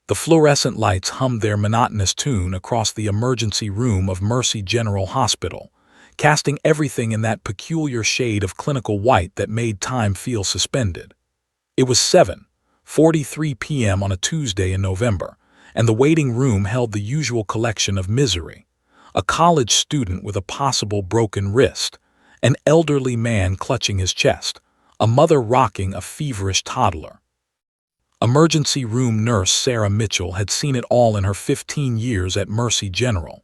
The fluorescent lights hummed their monotonous tune across the emergency room of Mercy General Hospital, casting everything in that peculiar shade of clinical white that made time feel suspended. It was 7:43 p.m. on a Tuesday in November, and the waiting room held the usual collection of misery: a college student with a possible broken wrist, an elderly man clutching his chest, a mother rocking a feverish toddler. Emergency room nurse Sarah Mitchell had seen it all in her 15 years at Mercy General.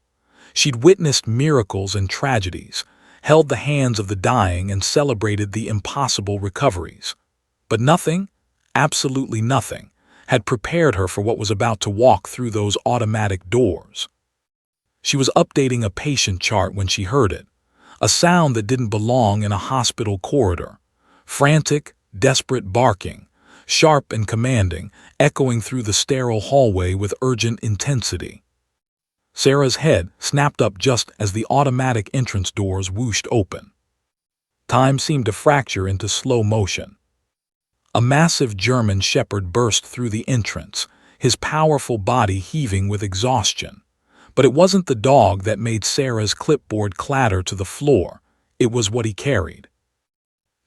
She'd witnessed miracles and tragedies, held the hands of the dying, and celebrated the impossible recoveries. But nothing, absolutely nothing, had prepared her for what was about to walk through those automatic doors. She was updating a patient chart when she heard it, a sound that didn't belong in a hospital corridor: frantic, desperate barking, sharp and commanding, echoing through the sterile hallway with urgent intensity. Sarah's head snapped up just as the automatic entrance doors whooshed open. Time seemed to fracture into slow motion. A massive German shepherd burst through the entrance, his powerful body heaving with exhaustion. But it wasn't the dog that made Sarah's clipboard clatter to the floor, it was what he carried.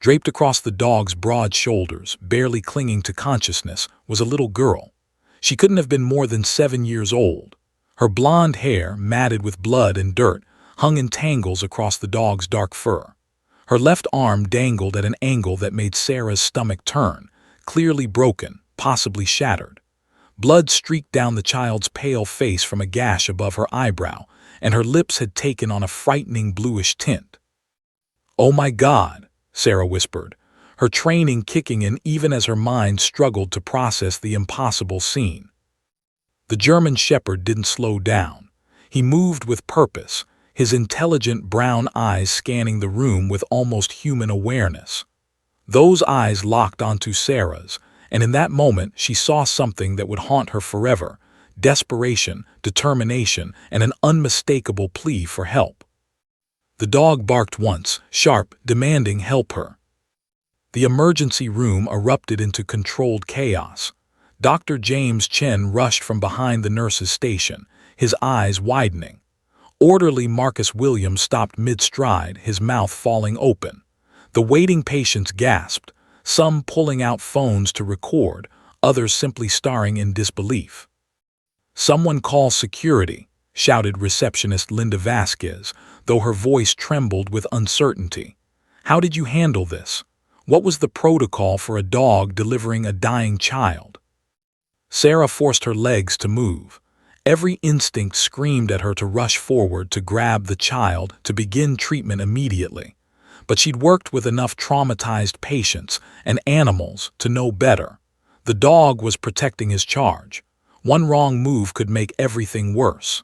Draped across the dog's broad shoulders, barely clinging to consciousness, was a little girl. She couldn't have been more than 7 years old. Her blonde hair, matted with blood and dirt, hung in tangles across the dog's dark fur. Her left arm dangled at an angle that made Sarah's stomach turn, clearly broken, possibly shattered. Blood streaked down the child's pale face from a gash above her eyebrow, and her lips had taken on a frightening bluish tint. "Oh my God," Sarah whispered, her training kicking in even as her mind struggled to process the impossible scene. The German shepherd didn't slow down. He moved with purpose, his intelligent brown eyes scanning the room with almost human awareness. Those eyes locked onto Sarah's, and in that moment she saw something that would haunt her forever: desperation, determination, and an unmistakable plea for help. The dog barked once, sharp, demanding help her. The emergency room erupted into controlled chaos. Dr. James Chen rushed from behind the nurse's station, his eyes widening. Orderly Marcus Williams stopped mid-stride, his mouth falling open. The waiting patients gasped, some pulling out phones to record, others simply staring in disbelief. "Someone call security," shouted receptionist Linda Vasquez, though her voice trembled with uncertainty. "How did you handle this? What was the protocol for a dog delivering a dying child?" Sarah forced her legs to move. Every instinct screamed at her to rush forward, to grab the child, to begin treatment immediately. But she'd worked with enough traumatized patients and animals to know better. The dog was protecting his charge. One wrong move could make everything worse.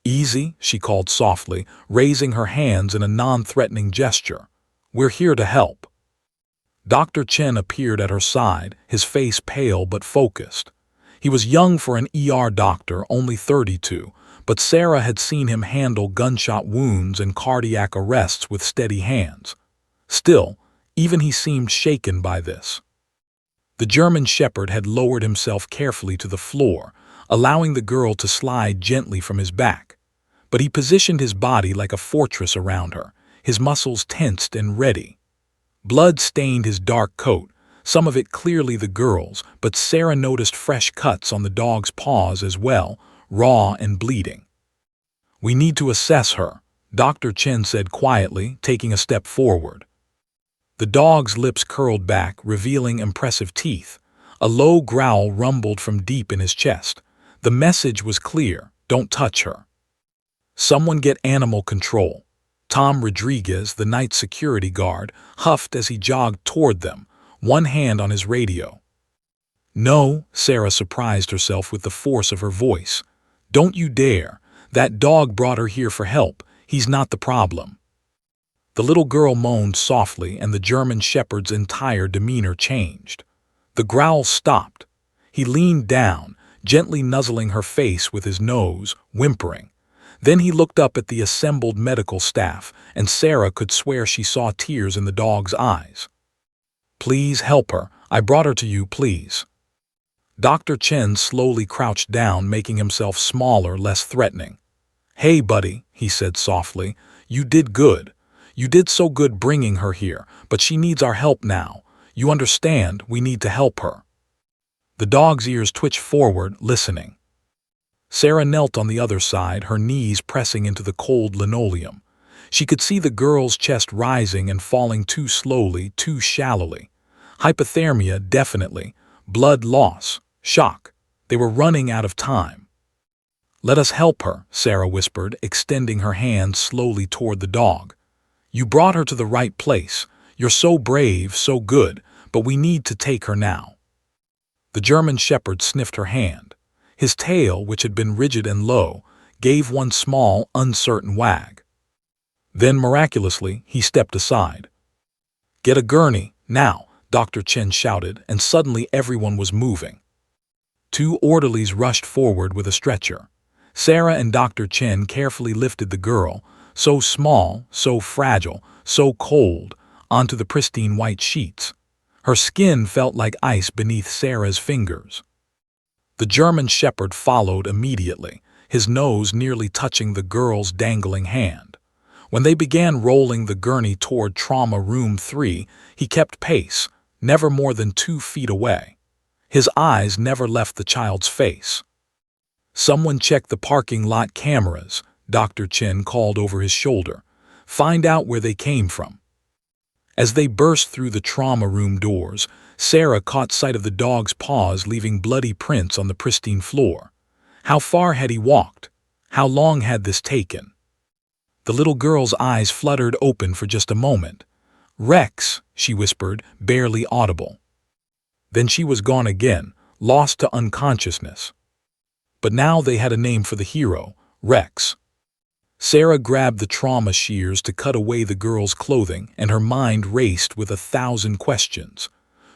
"Easy," she called softly, raising her hands in a non-threatening gesture. "We're here to help." Dr. Chen appeared at her side, his face pale but focused. He was young for an ER doctor, only 32, but Sarah had seen him handle gunshot wounds and cardiac arrests with steady hands. Still, even he seemed shaken by this. The German shepherd had lowered himself carefully to the floor, allowing the girl to slide gently from his back. But he positioned his body like a fortress around her, his muscles tensed and ready. Blood stained his dark coat, some of it clearly the girl's, but Sarah noticed fresh cuts on the dog's paws as well, raw and bleeding. "We need to assess her," Dr. Chen said quietly, taking a step forward. The dog's lips curled back, revealing impressive teeth. A low growl rumbled from deep in his chest. The message was clear: don't touch her. "Someone get animal control." Tom Rodriguez, the night security guard, huffed as he jogged toward them, one hand on his radio. "No," Sarah surprised herself with the force of her voice. "Don't you dare. That dog brought her here for help. He's not the problem." The little girl moaned softly, and the German shepherd's entire demeanor changed. The growl stopped. He leaned down, gently nuzzling her face with his nose, whimpering. Then he looked up at the assembled medical staff, and Sarah could swear she saw tears in the dog's eyes. "Please help her. I brought her to you, please." Dr. Chen slowly crouched down, making himself smaller, less threatening. "Hey, buddy," he said softly, "you did good. You did so good bringing her here, but she needs our help now. You understand, we need to help her." The dog's ears twitched forward, listening. Sarah knelt on the other side, her knees pressing into the cold linoleum. She could see the girl's chest rising and falling too slowly, too shallowly. Hypothermia, definitely. Blood loss. Shock. They were running out of time. "Let us help her," Sarah whispered, extending her hand slowly toward the dog. "You brought her to the right place. You're so brave, so good, but we need to take her now." The German shepherd sniffed her hand. His tail, which had been rigid and low, gave one small, uncertain wag. Then, miraculously, he stepped aside. "Get a gurney, now," Dr. Chen shouted, and suddenly everyone was moving. 2 orderlies rushed forward with a stretcher. Sarah and Dr. Chen carefully lifted the girl, so small, so fragile, so cold, onto the pristine white sheets. Her skin felt like ice beneath Sarah's fingers. The German shepherd followed immediately, his nose nearly touching the girl's dangling hand. When they began rolling the gurney toward Trauma Room 3, he kept pace, never more than 2 feet away. His eyes never left the child's face. "Someone check the parking lot cameras," Dr. Chen called over his shoulder. "Find out where they came from." As they burst through the trauma room doors, Sarah caught sight of the dog's paws leaving bloody prints on the pristine floor. How far had he walked? How long had this taken? The little girl's eyes fluttered open for just a moment. "Rex," she whispered, barely audible. Then she was gone again, lost to unconsciousness. But now they had a name for the hero, Rex. Sarah grabbed the trauma shears to cut away the girl's clothing, and her mind raced with 1,000 questions.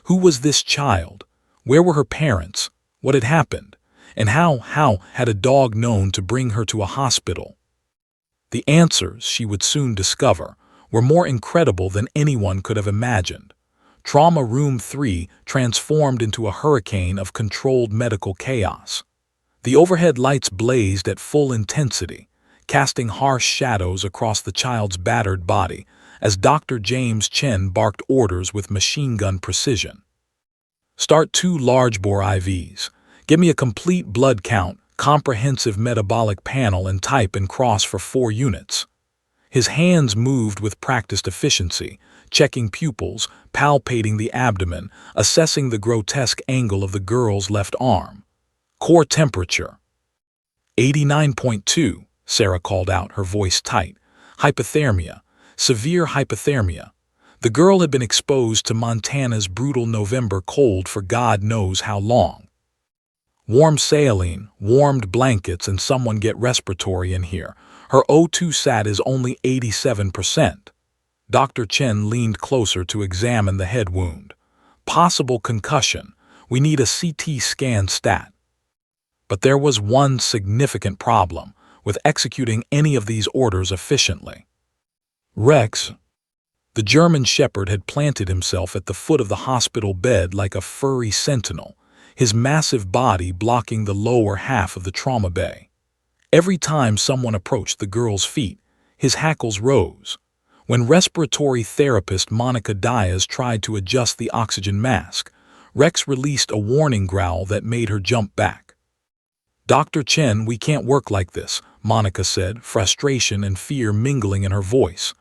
Who was this child? Where were her parents? What had happened? And how had a dog known to bring her to a hospital? The answers, she would soon discover, were more incredible than anyone could have imagined. Trauma Room 3 transformed into a hurricane of controlled medical chaos. The overhead lights blazed at full intensity, casting harsh shadows across the child's battered body as Dr. James Chen barked orders with machine gun precision. "Start 2 large-bore IVs. Give me a complete blood count, comprehensive metabolic panel, and type and cross for 4 units. His hands moved with practiced efficiency, checking pupils, palpating the abdomen, assessing the grotesque angle of the girl's left arm. Core temperature. 89.2, Sarah called out, her voice tight. Hypothermia. Severe hypothermia. The girl had been exposed to Montana's brutal November cold for God knows how long. Warm saline, warmed blankets, and someone get respiratory in here. Her O2 sat is only 87%. Dr. Chen leaned closer to examine the head wound. Possible concussion. We need a CT scan stat. But there was one significant problem with executing any of these orders efficiently. Rex, the German shepherd, had planted himself at the foot of the hospital bed like a furry sentinel, his massive body blocking the lower half of the trauma bay. Every time someone approached the girl's feet, his hackles rose. When respiratory therapist Monica Diaz tried to adjust the oxygen mask, Rex released a warning growl that made her jump back. "Dr. Chen, we can't work like this," Monica said, frustration and fear mingling in her voice.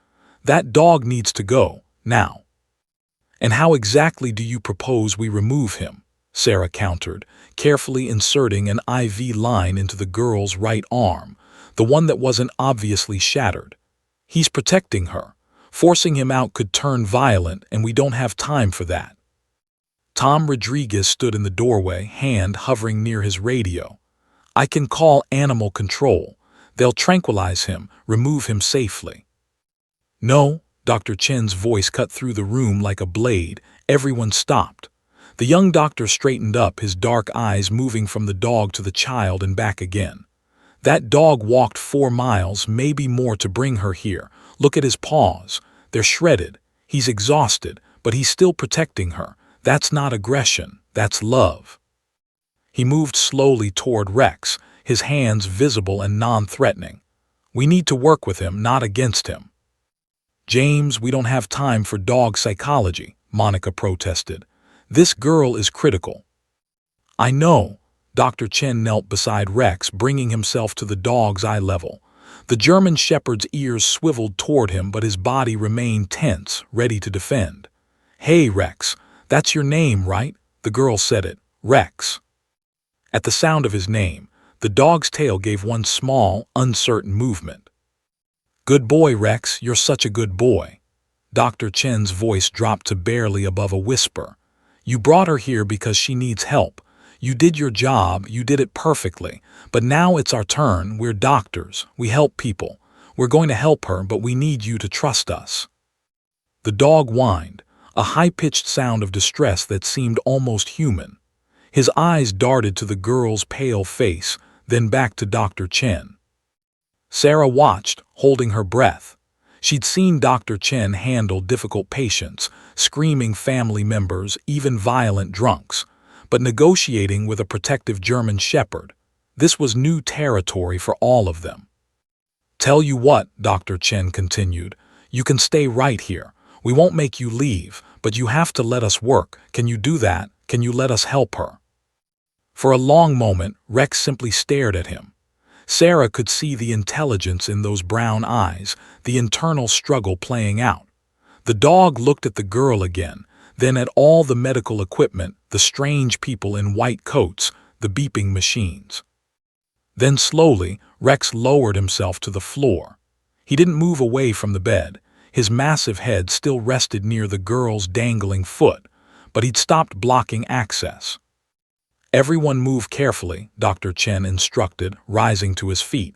"That dog needs to go, now." "And how exactly do you propose we remove him?" Sarah countered, carefully inserting an IV line into the girl's right arm, the one that wasn't obviously shattered. "He's protecting her. Forcing him out could turn violent, and we don't have time for that." Tom Rodriguez stood in the doorway, hand hovering near his radio. "I can call animal control. They'll tranquilize him, remove him safely." "No," Dr. Chen's voice cut through the room like a blade. Everyone stopped. The young doctor straightened up, his dark eyes moving from the dog to the child and back again. "That dog walked 4 miles, maybe more, to bring her here. Look at his paws. They're shredded. He's exhausted, but he's still protecting her. That's not aggression. That's love." He moved slowly toward Rex, his hands visible and non-threatening. We need to work with him, not against him. James, we don't have time for dog psychology, Monica protested. This girl is critical. I know. Dr. Chen knelt beside Rex, bringing himself to the dog's eye level. The German shepherd's ears swiveled toward him, but his body remained tense, ready to defend. Hey, Rex, that's your name, right? The girl said it. Rex. At the sound of his name, the dog's tail gave one small, uncertain movement. Good boy, Rex, you're such a good boy. Dr. Chen's voice dropped to barely above a whisper. You brought her here because she needs help. You did your job, you did it perfectly, but now it's our turn. We're doctors, we help people. We're going to help her, but we need you to trust us. The dog whined, a high-pitched sound of distress that seemed almost human. His eyes darted to the girl's pale face, then back to Dr. Chen. Sarah watched, holding her breath. She'd seen Dr. Chen handle difficult patients, screaming family members, even violent drunks. But negotiating with a protective German shepherd, this was new territory for all of them. Tell you what, Dr. Chen continued, you can stay right here. We won't make you leave, but you have to let us work. Can you do that? Can you let us help her? For a long moment, Rex simply stared at him. Sarah could see the intelligence in those brown eyes, the internal struggle playing out. The dog looked at the girl again, then at all the medical equipment, the strange people in white coats, the beeping machines. Then slowly, Rex lowered himself to the floor. He didn't move away from the bed. His massive head still rested near the girl's dangling foot, but he'd stopped blocking access. Everyone move carefully, Dr. Chen instructed, rising to his feet.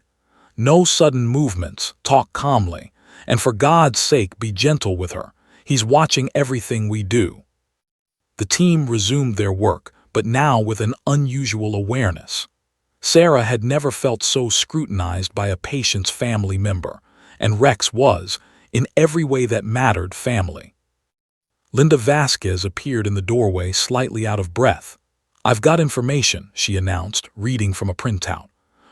No sudden movements, talk calmly, and for God's sake be gentle with her. He's watching everything we do. The team resumed their work, but now with an unusual awareness. Sarah had never felt so scrutinized by a patient's family member, and Rex was, in every way that mattered, family. Linda Vasquez appeared in the doorway, slightly out of breath. I've got information, she announced, reading from a printout.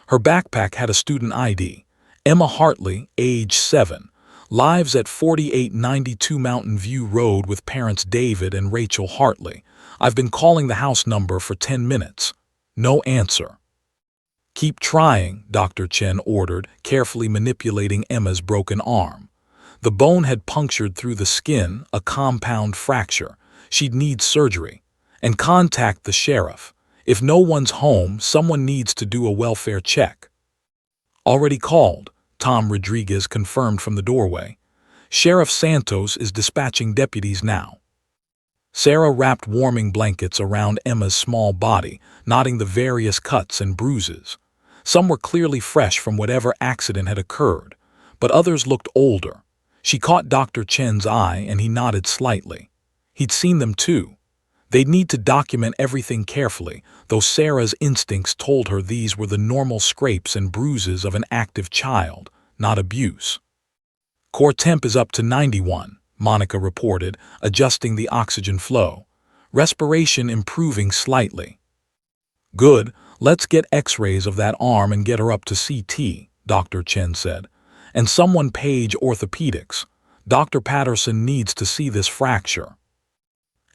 Her backpack had a student ID. Emma Hartley, age 7. Lives at 4892 Mountain View Road with parents David and Rachel Hartley. I've been calling the house number for 10 minutes. No answer. Keep trying, Dr. Chen ordered, carefully manipulating Emma's broken arm. The bone had punctured through the skin, a compound fracture. She'd need surgery. And contact the sheriff. If no one's home, someone needs to do a welfare check. Already called, Tom Rodriguez confirmed from the doorway. Sheriff Santos is dispatching deputies now. Sarah wrapped warming blankets around Emma's small body, noting the various cuts and bruises. Some were clearly fresh from whatever accident had occurred, but others looked older. She caught Dr. Chen's eye and he nodded slightly. He'd seen them too. They'd need to document everything carefully, though Sarah's instincts told her these were the normal scrapes and bruises of an active child, not abuse. Core temp is up to 91, Monica reported, adjusting the oxygen flow. Respiration improving slightly. Good, let's get x-rays of that arm and get her up to CT, Dr. Chen said. And someone page orthopedics. Dr. Patterson needs to see this fracture.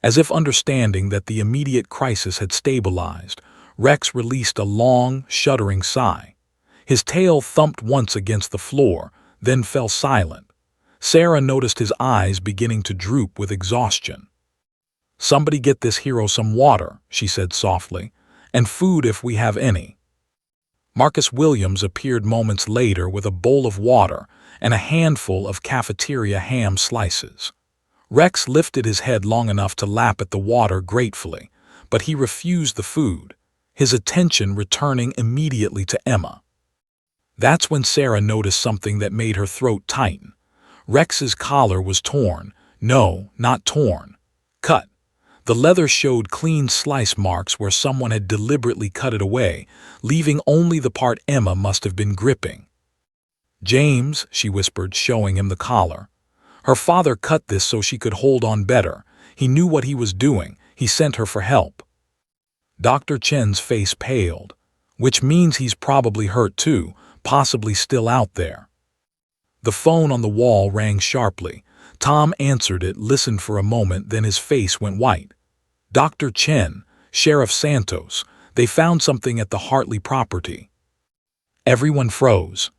As if understanding that the immediate crisis had stabilized, Rex released a long, shuddering sigh. His tail thumped once against the floor, then fell silent. Sarah noticed his eyes beginning to droop with exhaustion. Somebody get this hero some water, she said softly, and food if we have any. Marcus Williams appeared moments later with a bowl of water and a handful of cafeteria ham slices. Rex lifted his head long enough to lap at the water gratefully, but he refused the food, his attention returning immediately to Emma. That's when Sarah noticed something that made her throat tighten. Rex's collar was torn. No, not torn. Cut. The leather showed clean slice marks where someone had deliberately cut it away, leaving only the part Emma must have been gripping. James, she whispered, showing him the collar. Her father cut this so she could hold on better. He knew what he was doing. He sent her for help. Dr. Chen's face paled, which means he's probably hurt too, possibly still out there. The phone on the wall rang sharply. Tom answered it, listened for a moment, then his face went white. Dr. Chen, Sheriff Santos, they found something at the Hartley property. Everyone froze.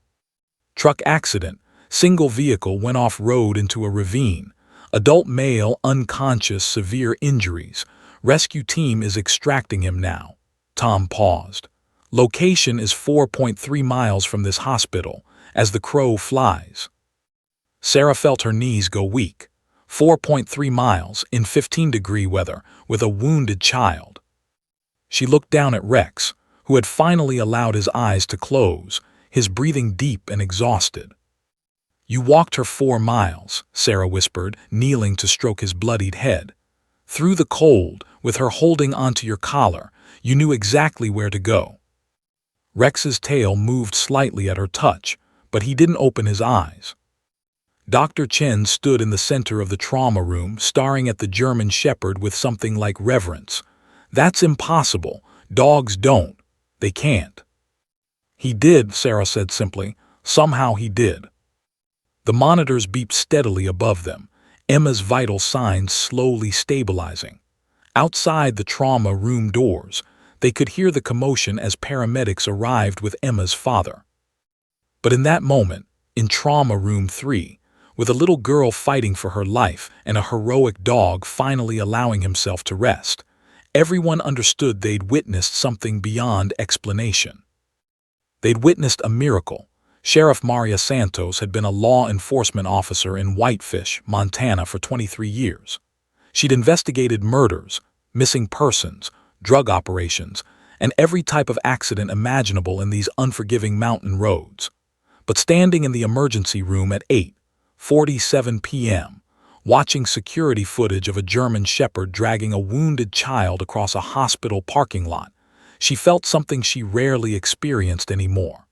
Truck accident. Single vehicle went off-road into a ravine. Adult male unconscious, severe injuries. Rescue team is extracting him now. Tom paused. Location is 4.3 miles from this hospital, as the crow flies. Sarah felt her knees go weak. 4.3 miles in 15-degree weather with a wounded child. She looked down at Rex, who had finally allowed his eyes to close, his breathing deep and exhausted. "You walked her 4 miles," Sarah whispered, kneeling to stroke his bloodied head. "Through the cold, with her holding onto your collar, you knew exactly where to go." Rex's tail moved slightly at her touch, but he didn't open his eyes. Dr. Chen stood in the center of the trauma room, staring at the German Shepherd with something like reverence. "That's impossible. Dogs don't. They can't." "He did," Sarah said simply. "Somehow he did." The monitors beeped steadily above them, Emma's vital signs slowly stabilizing. Outside the trauma room doors, they could hear the commotion as paramedics arrived with Emma's father. But in that moment, in Trauma Room 3, with a little girl fighting for her life and a heroic dog finally allowing himself to rest, everyone understood they'd witnessed something beyond explanation. They'd witnessed a miracle. Sheriff Maria Santos had been a law enforcement officer in Whitefish, Montana for 23 years. She'd investigated murders, missing persons, drug operations, and every type of accident imaginable in these unforgiving mountain roads. But standing in the emergency room at 8:47 p.m., watching security footage of a German Shepherd dragging a wounded child across a hospital parking lot, she felt something she rarely experienced anymore.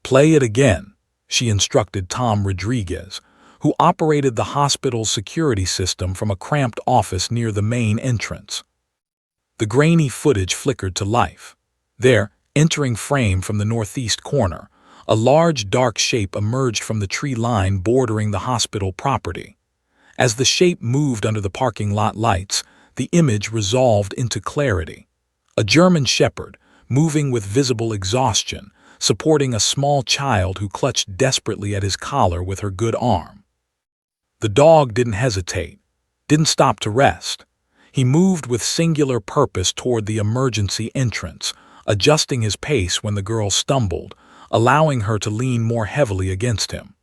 "Play it again," she instructed Tom Rodriguez, who operated the hospital's security system from a cramped office near the main entrance. The grainy footage flickered to life. There, entering frame from the northeast corner, a large dark shape emerged from the tree line bordering the hospital property. As the shape moved under the parking lot lights, the image resolved into clarity. A German Shepherd, moving with visible exhaustion, supporting a small child who clutched desperately at his collar with her good arm. The dog didn't hesitate, didn't stop to rest. He moved with singular purpose toward the emergency entrance, adjusting his pace when the girl stumbled, allowing her to lean more heavily against him.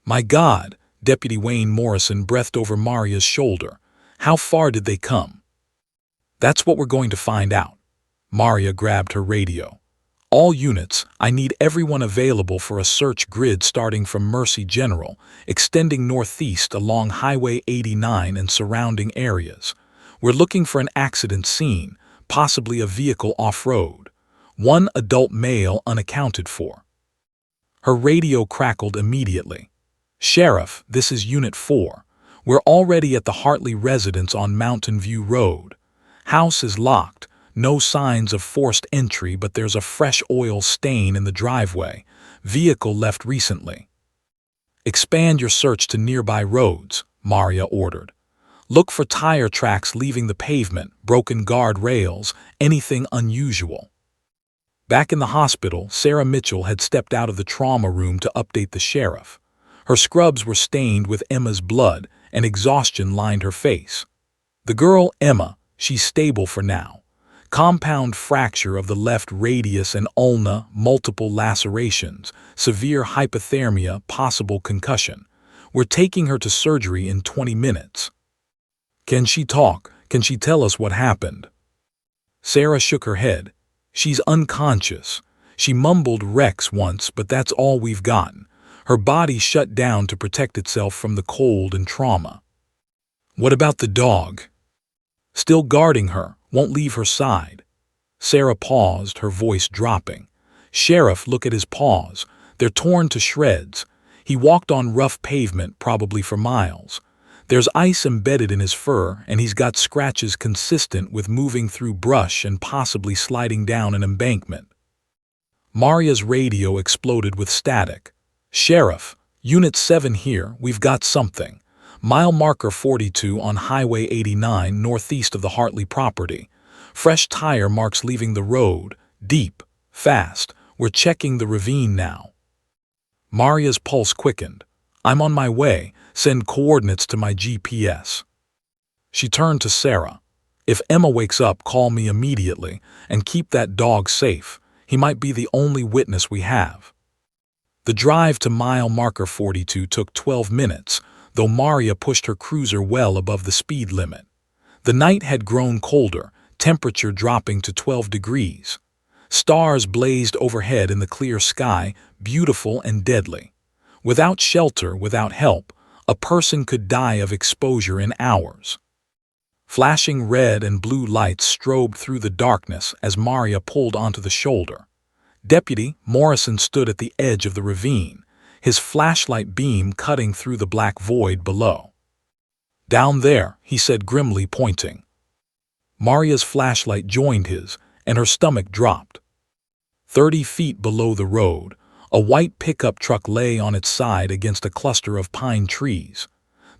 "My God," Deputy Wayne Morrison breathed over Maria's shoulder. "How far did they come?" "That's what we're going to find out." Maria grabbed her radio. "All units, I need everyone available for a search grid starting from Mercy General, extending northeast along Highway 89 and surrounding areas. We're looking for an accident scene, possibly a vehicle off-road. One adult male unaccounted for." Her radio crackled immediately. "Sheriff, this is Unit 4. We're already at the Hartley residence on Mountain View Road. House is locked. No signs of forced entry, but there's a fresh oil stain in the driveway. Vehicle left recently." "Expand your search to nearby roads," Maria ordered. "Look for tire tracks leaving the pavement, broken guard rails, anything unusual." Back in the hospital, Sarah Mitchell had stepped out of the trauma room to update the sheriff. Her scrubs were stained with Emma's blood, and exhaustion lined her face. "The girl, Emma, she's stable for now. Compound fracture of the left radius and ulna, multiple lacerations, severe hypothermia, possible concussion. We're taking her to surgery in 20 minutes. Can she talk? Can she tell us what happened?" Sarah shook her head. "She's unconscious. She mumbled Rex once, but that's all we've gotten. Her body shut down to protect itself from the cold and trauma." "What about the dog?" "Still guarding her, won't leave her side." Sarah paused, her voice dropping. "Sheriff, look at his paws. They're torn to shreds. He walked on rough pavement, probably for miles. There's ice embedded in his fur, and he's got scratches consistent with moving through brush and possibly sliding down an embankment. Maria's radio exploded with static. "Sheriff, Unit 7 here, we've got something. Mile marker 42 on Highway 89 northeast of the Hartley property. Fresh tire marks leaving the road. Deep. Fast. We're checking the ravine now." Maria's pulse quickened. "I'm on my way. Send coordinates to my GPS." She turned to Sarah. "If Emma wakes up, call me immediately, and keep that dog safe. He might be the only witness we have." The drive to mile marker 42 took 12 minutes, though Maria pushed her cruiser well above the speed limit. The night had grown colder, temperature dropping to 12 degrees. Stars blazed overhead in the clear sky, beautiful and deadly. Without shelter, without help, a person could die of exposure in hours. Flashing red and blue lights strobed through the darkness as Maria pulled onto the shoulder. Deputy Morrison stood at the edge of the ravine, his flashlight beam cutting through the black void below. "Down there," he said grimly, pointing. Maria's flashlight joined his, and her stomach dropped. 30 feet below the road, a white pickup truck lay on its side against a cluster of pine trees.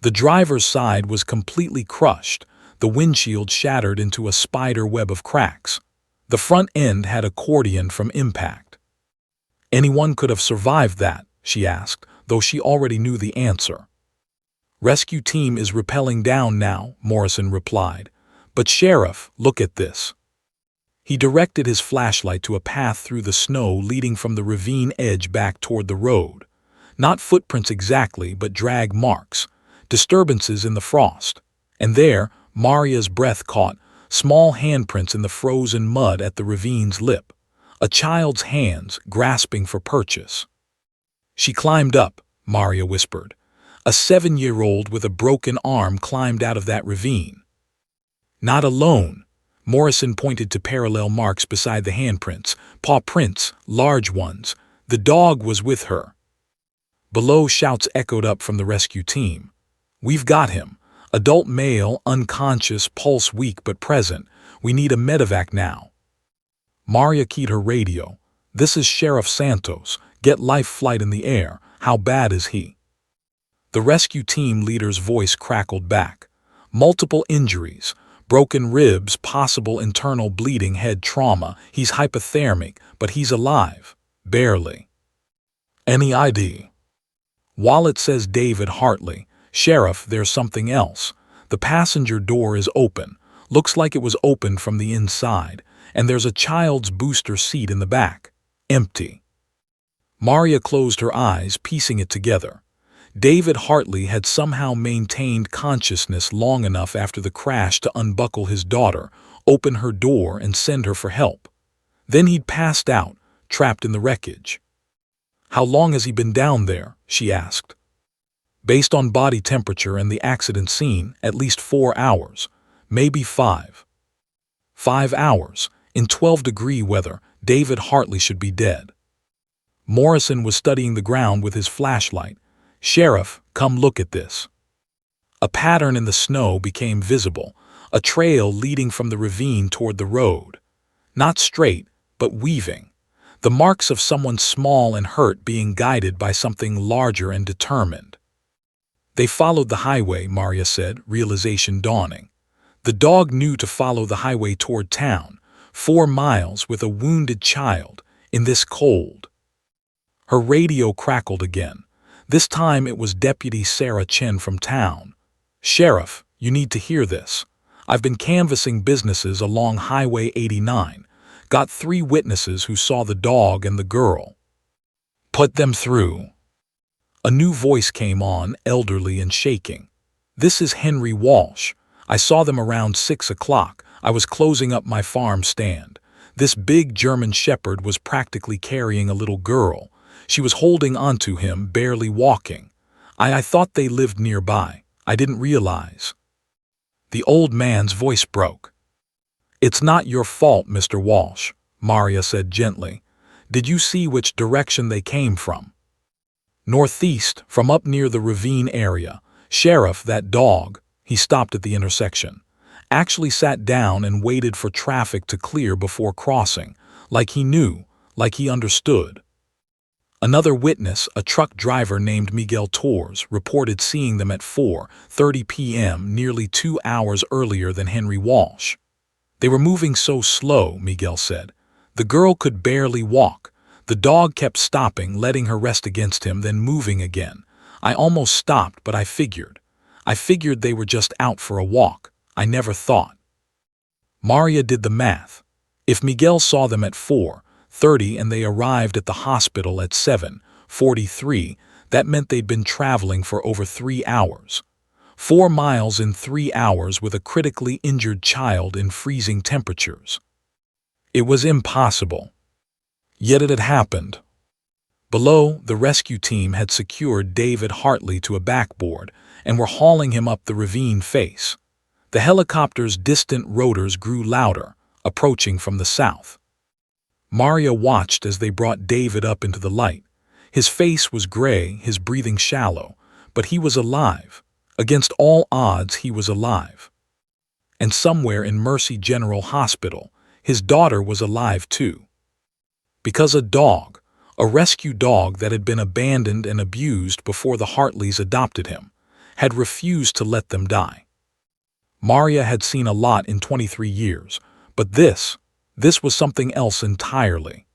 The driver's side was completely crushed, the windshield shattered into a spider web of cracks. The front end had accordion from impact. "Anyone could have survived that?" she asked, though she already knew the answer. "Rescue team is rappelling down now," Morrison replied. "But Sheriff, look at this." He directed his flashlight to a path through the snow leading from the ravine edge back toward the road. Not footprints exactly, but drag marks, disturbances in the frost. And there, Maria's breath caught, small handprints in the frozen mud at the ravine's lip. A child's hands grasping for purchase. "She climbed up," Maria whispered. "A 7-year-old with a broken arm climbed out of that ravine." "Not alone." Morrison pointed to parallel marks beside the handprints, paw prints, large ones. "The dog was with her." Below, shouts echoed up from the rescue team. "We've got him. Adult male, unconscious, pulse weak but present. We need a medevac now." Maria keyed her radio. "This is Sheriff Santos. Get life flight in the air. How bad is he?" The rescue team leader's voice crackled back. "Multiple injuries. Broken ribs, possible internal bleeding, head trauma. He's hypothermic, but he's alive. Barely." "Any ID?" "Wallet says David Hartley. Sheriff, there's something else. The passenger door is open. Looks like it was opened from the inside. And there's a child's booster seat in the back. Empty." Maria closed her eyes, piecing it together. David Hartley had somehow maintained consciousness long enough after the crash to unbuckle his daughter, open her door, and send her for help. Then he'd passed out, trapped in the wreckage. "How long has he been down there?" she asked. "Based on body temperature and the accident scene, at least 4 hours, maybe 5. 5 hours. In 12-degree weather, David Hartley should be dead." Morrison was studying the ground with his flashlight. "Sheriff, come look at this." A pattern in the snow became visible, a trail leading from the ravine toward the road. Not straight, but weaving. The marks of someone small and hurt being guided by something larger and determined. "They followed the highway," Maria said, realization dawning. "The dog knew to follow the highway toward town, 4 miles with a wounded child, in this cold." Her radio crackled again. This time it was Deputy Sarah Chen from town. "Sheriff, you need to hear this. I've been canvassing businesses along Highway 89. Got 3 witnesses who saw the dog and the girl." "Put them through." A new voice came on, elderly and shaking. "This is Henry Walsh. I saw them around 6 o'clock. I was closing up my farm stand. This big German shepherd was practically carrying a little girl. She was holding onto him, barely walking. I thought they lived nearby. I didn't realize." The old man's voice broke. "It's not your fault, Mr. Walsh," Maria said gently. "Did you see which direction they came from?" "Northeast, from up near the ravine area. "Sheriff, that dog," he stopped at the intersection, actually sat down and waited for traffic to clear before crossing, like he knew, like he understood. Another witness, a truck driver named Miguel Torres, reported seeing them at 4:30 p.m., nearly 2 hours earlier than Henry Walsh. "They were moving so slow," Miguel said. "The girl could barely walk. The dog kept stopping, letting her rest against him, then moving again. I almost stopped, but I figured they were just out for a walk. I never thought." Maria did the math. If Miguel saw them at 4:30 and they arrived at the hospital at 7:43, that meant they'd been traveling for over 3 hours. 4 miles in 3 hours with a critically injured child in freezing temperatures. It was impossible. Yet it had happened. Below, the rescue team had secured David Hartley to a backboard and were hauling him up the ravine face. The helicopter's distant rotors grew louder, approaching from the south. Maria watched as they brought David up into the light. His face was gray, his breathing shallow, but he was alive. Against all odds, he was alive. And somewhere in Mercy General Hospital, his daughter was alive too. Because a rescue dog that had been abandoned and abused before the Hartleys adopted him, had refused to let them die. Maria had seen a lot in 23 years, but this was something else entirely.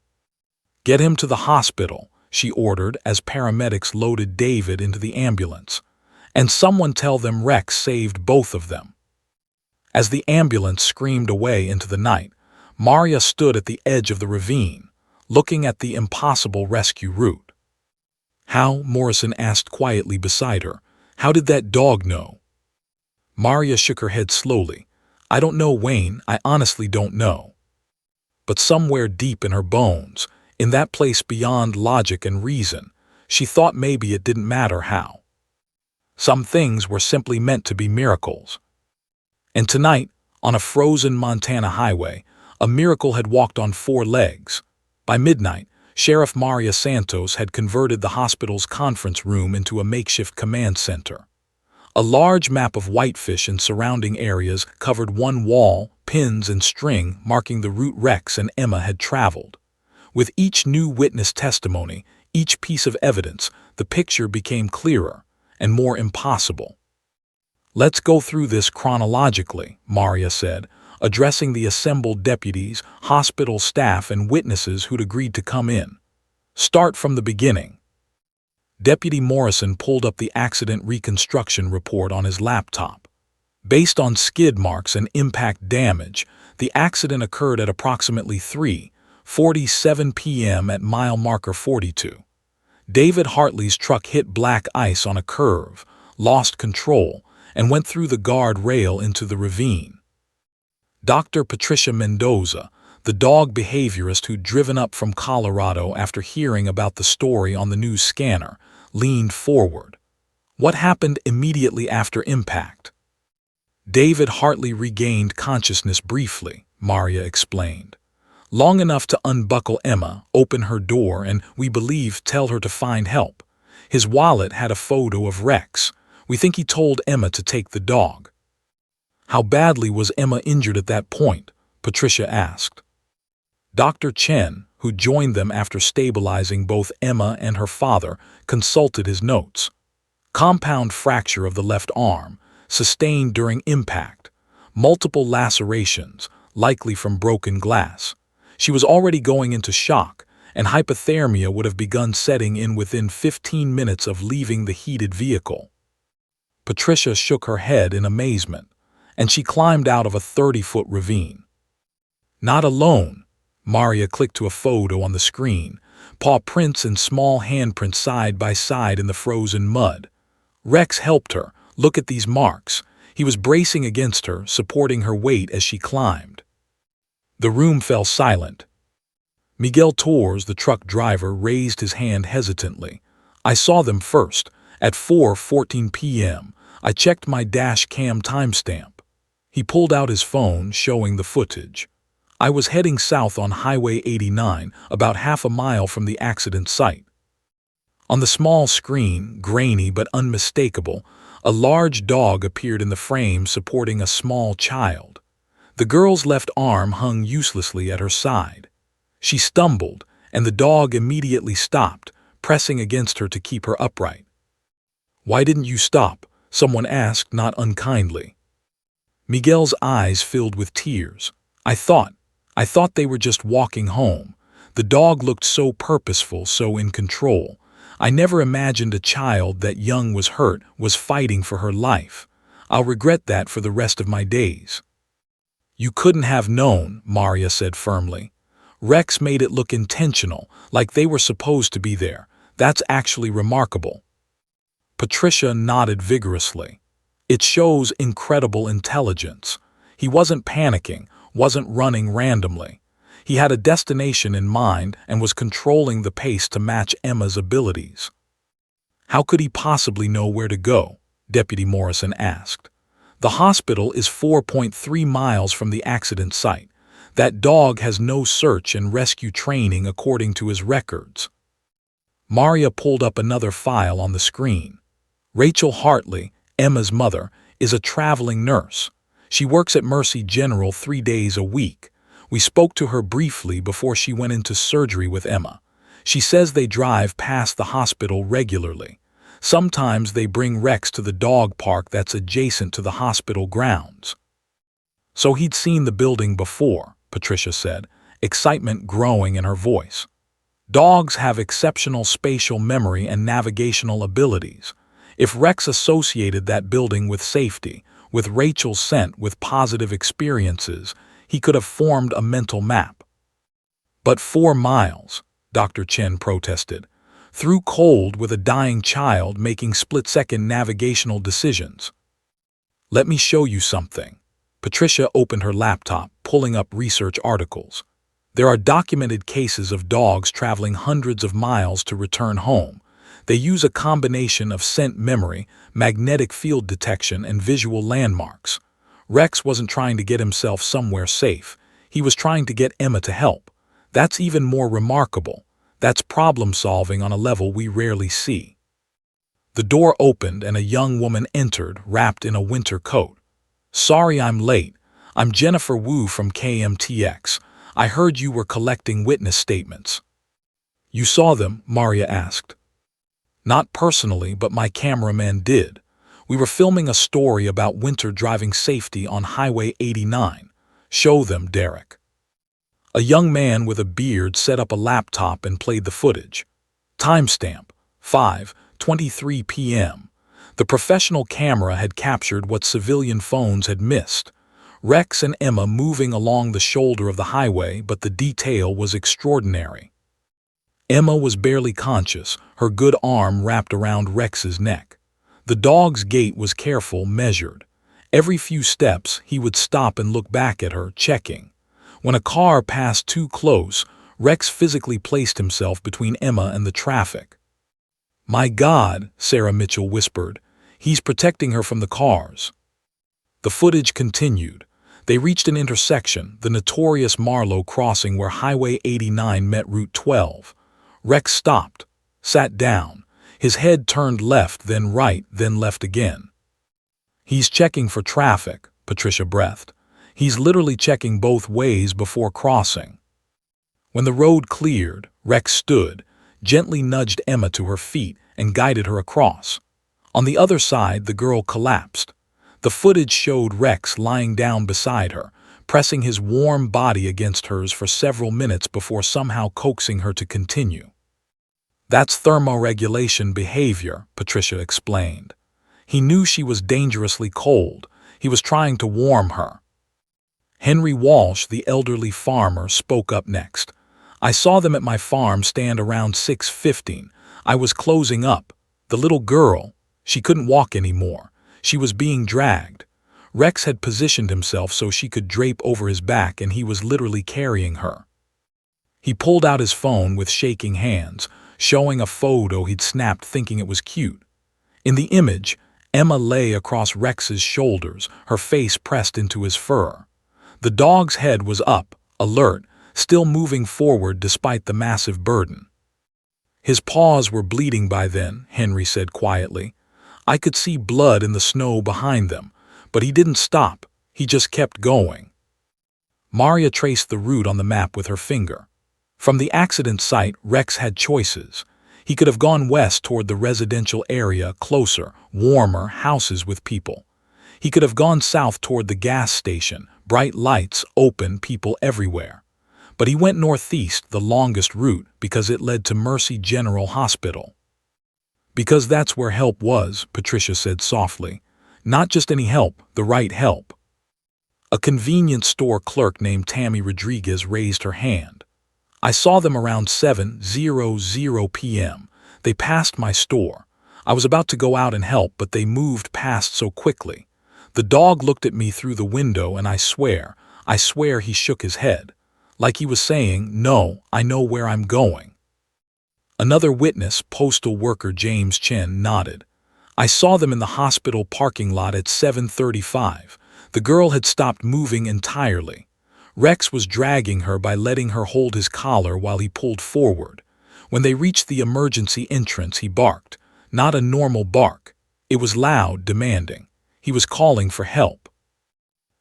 "Get him to the hospital," she ordered as paramedics loaded David into the ambulance. "And someone tell them Rex saved both of them." As the ambulance screamed away into the night, Maria stood at the edge of the ravine, looking at the impossible rescue route. "How?" Morrison asked quietly beside her. "How did that dog know?" Maria shook her head slowly. "I don't know, Wayne, I honestly don't know." But somewhere deep in her bones, in that place beyond logic and reason, she thought maybe it didn't matter how. Some things were simply meant to be miracles. And tonight, on a frozen Montana highway, a miracle had walked on 4 legs. By midnight, Sheriff Maria Santos had converted the hospital's conference room into a makeshift command center. A large map of Whitefish and surrounding areas covered one wall, pins and string marking the route Rex and Emma had traveled. With each new witness testimony, each piece of evidence, the picture became clearer and more impossible. "Let's go through this chronologically," Maria said, addressing the assembled deputies, hospital staff, and witnesses who'd agreed to come in. "Start from the beginning." Deputy Morrison pulled up the accident reconstruction report on his laptop. Based on skid marks and impact damage, the accident occurred at approximately 3:47 p.m. at mile marker 42. David Hartley's truck hit black ice on a curve, lost control, and went through the guard rail into the ravine. Dr. Patricia Mendoza, the dog behaviorist who'd driven up from Colorado after hearing about the story on the news scanner, leaned forward. "What happened immediately after impact?" "David Hartley regained consciousness briefly," Maria explained. "Long enough to unbuckle Emma, open her door, and, we believe, tell her to find help. His wallet had a photo of Rex. We think he told Emma to take the dog." "How badly was Emma injured at that point?" Patricia asked. Dr. Chen, who joined them after stabilizing both Emma and her father, consulted his notes. "Compound fracture of the left arm, sustained during impact. Multiple lacerations, likely from broken glass. She was already going into shock, and hypothermia would have begun setting in within 15 minutes of leaving the heated vehicle." Patricia shook her head in amazement, and she climbed out of a 30-foot ravine. "Not alone." Maria clicked to a photo on the screen, paw prints and small handprints side by side in the frozen mud. "Rex helped her. Look at these marks. He was bracing against her, supporting her weight as she climbed." The room fell silent. Miguel Torres, the truck driver, raised his hand hesitantly. "I saw them first, at 4:14 p.m. I checked my dash cam timestamp." He pulled out his phone, showing the footage. "I was heading south on Highway 89, about half a mile from the accident site." On the small screen, grainy but unmistakable, A large dog appeared in the frame supporting a small child. The girl's left arm hung uselessly at her side. She stumbled, and the dog immediately stopped, pressing against her to keep her upright. "Why didn't you stop?" someone asked, not unkindly. Miguel's eyes filled with tears. I thought they were just walking home. The dog looked so purposeful, so in control. I never imagined a child that young was hurt, was fighting for her life. I'll regret that for the rest of my days." "You couldn't have known," Maria said firmly. "Rex made it look intentional, like they were supposed to be there. That's actually remarkable." Patricia nodded vigorously. "It shows incredible intelligence. He wasn't panicking, wasn't running randomly. He had a destination in mind and was controlling the pace to match Emma's abilities." "How could he possibly know where to go?" Deputy Morrison asked. "The hospital is 4.3 miles from the accident site. That dog has no search and rescue training according to his records." Maria pulled up another file on the screen. Rachel Hartley, Emma's mother, is a traveling nurse. She works at Mercy General 3 days a week. We spoke to her briefly before she went into surgery with Emma. She says they drive past the hospital regularly. Sometimes they bring Rex to the dog park that's adjacent to the hospital grounds. "So he'd seen the building before," Patricia said, excitement growing in her voice. "Dogs have exceptional spatial memory and navigational abilities. If Rex associated that building with safety, with Rachel's scent, with positive experiences, he could have formed a mental map." "But 4 miles," Dr. Chen protested, "through cold with a dying child making split-second navigational decisions." "Let me show you something." Patricia opened her laptop, pulling up research articles. "There are documented cases of dogs traveling hundreds of miles to return home. They use a combination of scent memory, magnetic field detection, and visual landmarks. Rex wasn't trying to get himself somewhere safe. He was trying to get Emma to help. That's even more remarkable. That's problem-solving on a level we rarely see." The door opened and a young woman entered, wrapped in a winter coat. "Sorry I'm late. I'm Jennifer Wu from KMTX. I heard you were collecting witness statements." "You saw them?" Maria asked. "Not personally, but my cameraman did. We were filming a story about winter driving safety on Highway 89. Show them, Derek." A young man with a beard set up a laptop and played the footage. Timestamp: 5:23 p.m. The professional camera had captured what civilian phones had missed. Rex and Emma moving along the shoulder of the highway, but the detail was extraordinary. Emma was barely conscious, her good arm wrapped around Rex's neck. The dog's gait was careful, measured. Every few steps, he would stop and look back at her, checking. When a car passed too close, Rex physically placed himself between Emma and the traffic. "My God," Sarah Mitchell whispered, "he's protecting her from the cars." The footage continued. They reached an intersection, the notorious Marlow crossing where Highway 89 met Route 12. Rex stopped, sat down. His head turned left, then right, then left again. "He's checking for traffic," Patricia breathed. "He's literally checking both ways before crossing." When the road cleared, Rex stood, gently nudged Emma to her feet, and guided her across. On the other side, the girl collapsed. The footage showed Rex lying down beside her, pressing his warm body against hers for several minutes before somehow coaxing her to continue. "That's thermoregulation behavior," Patricia explained. "He knew she was dangerously cold. He was trying to warm her." Henry Walsh, the elderly farmer, spoke up next. "I saw them at my farm stand around 6:15. I was closing up. The little girl, she couldn't walk anymore. She was being dragged. Rex had positioned himself so she could drape over his back, and he was literally carrying her." He pulled out his phone with shaking hands, showing a photo he'd snapped thinking it was cute. In the image, Emma lay across Rex's shoulders, her face pressed into his fur. The dog's head was up, alert, still moving forward despite the massive burden. "His paws were bleeding by then," Henry said quietly. I could see blood in the snow behind them, but he didn't stop, he just kept going. Maria traced the route on the map with her finger. From the accident site, Rex had choices. He could have gone west toward the residential area, closer, warmer houses with people. He could have gone south toward the gas station, bright lights, open, people everywhere. But he went northeast, the longest route, because it led to Mercy General Hospital. Because that's where help was, Patricia said softly. Not just any help, the right help. A convenience store clerk named Tammy Rodriguez raised her hand. I saw them around 7:00 p.m. They passed my store. I was about to go out and help, but they moved past so quickly. The dog looked at me through the window, and I swear he shook his head. Like he was saying, no, I know where I'm going. Another witness, postal worker James Chen, nodded. I saw them in the hospital parking lot at 7:35. The girl had stopped moving entirely. Rex was dragging her by letting her hold his collar while he pulled forward. When they reached the emergency entrance, he barked. Not a normal bark. It was loud, demanding. He was calling for help.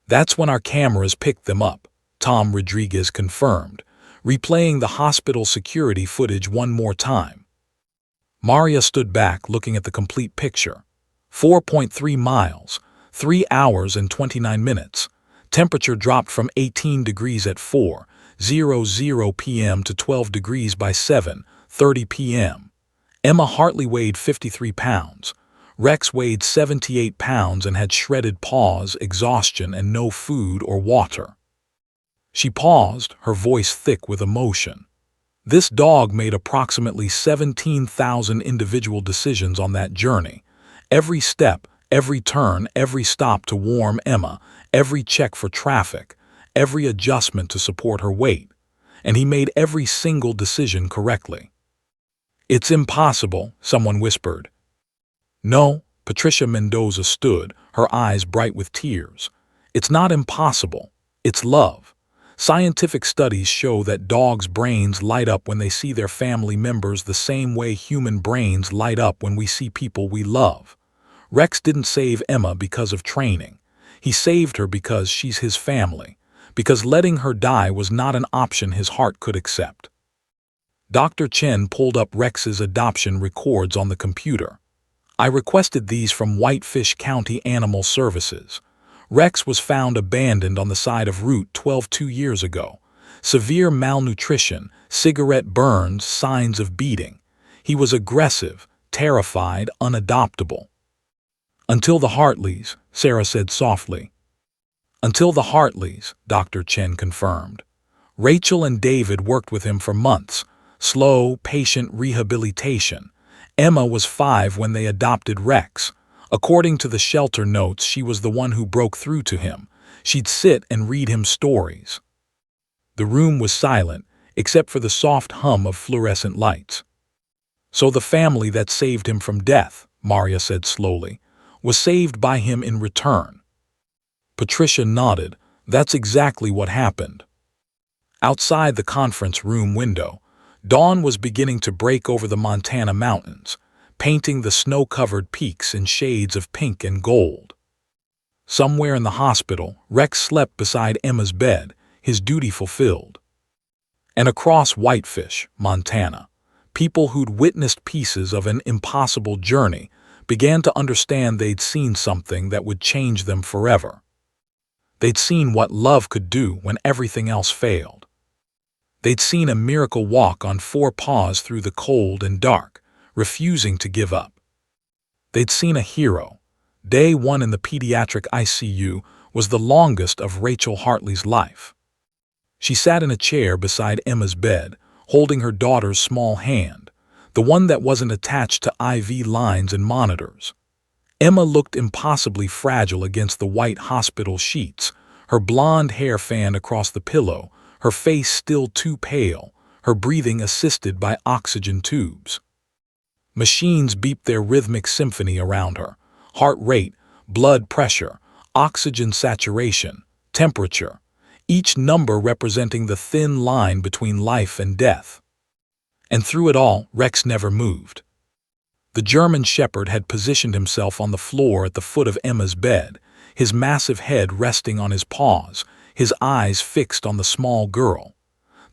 That's when our cameras picked them up, Tom Rodriguez confirmed, replaying the hospital security footage one more time. Maria stood back, looking at the complete picture. 4.3 miles, 3 hours and 29 minutes. Temperature dropped from 18 degrees at 4:00 p.m. to 12 degrees by 7:30 p.m. Emma Hartley weighed 53 pounds. Rex weighed 78 pounds and had shredded paws, exhaustion, and no food or water. She paused, her voice thick with emotion. This dog made approximately 17,000 individual decisions on that journey. Every step, every turn, every stop to warm Emma, every check for traffic, every adjustment to support her weight. And he made every single decision correctly. It's impossible, someone whispered. No, Patricia Mendoza stood, her eyes bright with tears. It's not impossible. It's love. Scientific studies show that dogs' brains light up when they see their family members the same way human brains light up when we see people we love. Rex didn't save Emma because of training. He saved her because she's his family, because letting her die was not an option his heart could accept. Dr. Chen pulled up Rex's adoption records on the computer. I requested these from Whitefish County Animal Services. Rex was found abandoned on the side of Route 12 2 years ago. Severe malnutrition, cigarette burns, signs of beating. He was aggressive, terrified, unadoptable. Until the Hartleys, Sarah said softly. Until the Hartleys, Dr. Chen confirmed. Rachel and David worked with him for months. Slow, patient rehabilitation. Emma was 5 when they adopted Rex. According to the shelter notes, she was the one who broke through to him. She'd sit and read him stories. The room was silent, except for the soft hum of fluorescent lights. So the family that saved him from death, Maria said slowly, was saved by him in return. Patricia nodded. That's exactly what happened. Outside the conference room window, dawn was beginning to break over the Montana mountains, painting the snow-covered peaks in shades of pink and gold. Somewhere in the hospital, Rex slept beside Emma's bed, his duty fulfilled. And across Whitefish, Montana, people who'd witnessed pieces of an impossible journey began to understand they'd seen something that would change them forever. They'd seen what love could do when everything else failed. They'd seen a miracle walk on 4 paws through the cold and dark, refusing to give up. They'd seen a hero. Day 1 in the pediatric ICU was the longest of Rachel Hartley's life. She sat in a chair beside Emma's bed, holding her daughter's small hand, the one that wasn't attached to IV lines and monitors. Emma looked impossibly fragile against the white hospital sheets, her blonde hair fanned across the pillow, her face still too pale, her breathing assisted by oxygen tubes. Machines beeped their rhythmic symphony around her. Heart rate, blood pressure, oxygen saturation, temperature, each number representing the thin line between life and death. And through it all, Rex never moved. The German Shepherd had positioned himself on the floor at the foot of Emma's bed, his massive head resting on his paws, his eyes fixed on the small girl.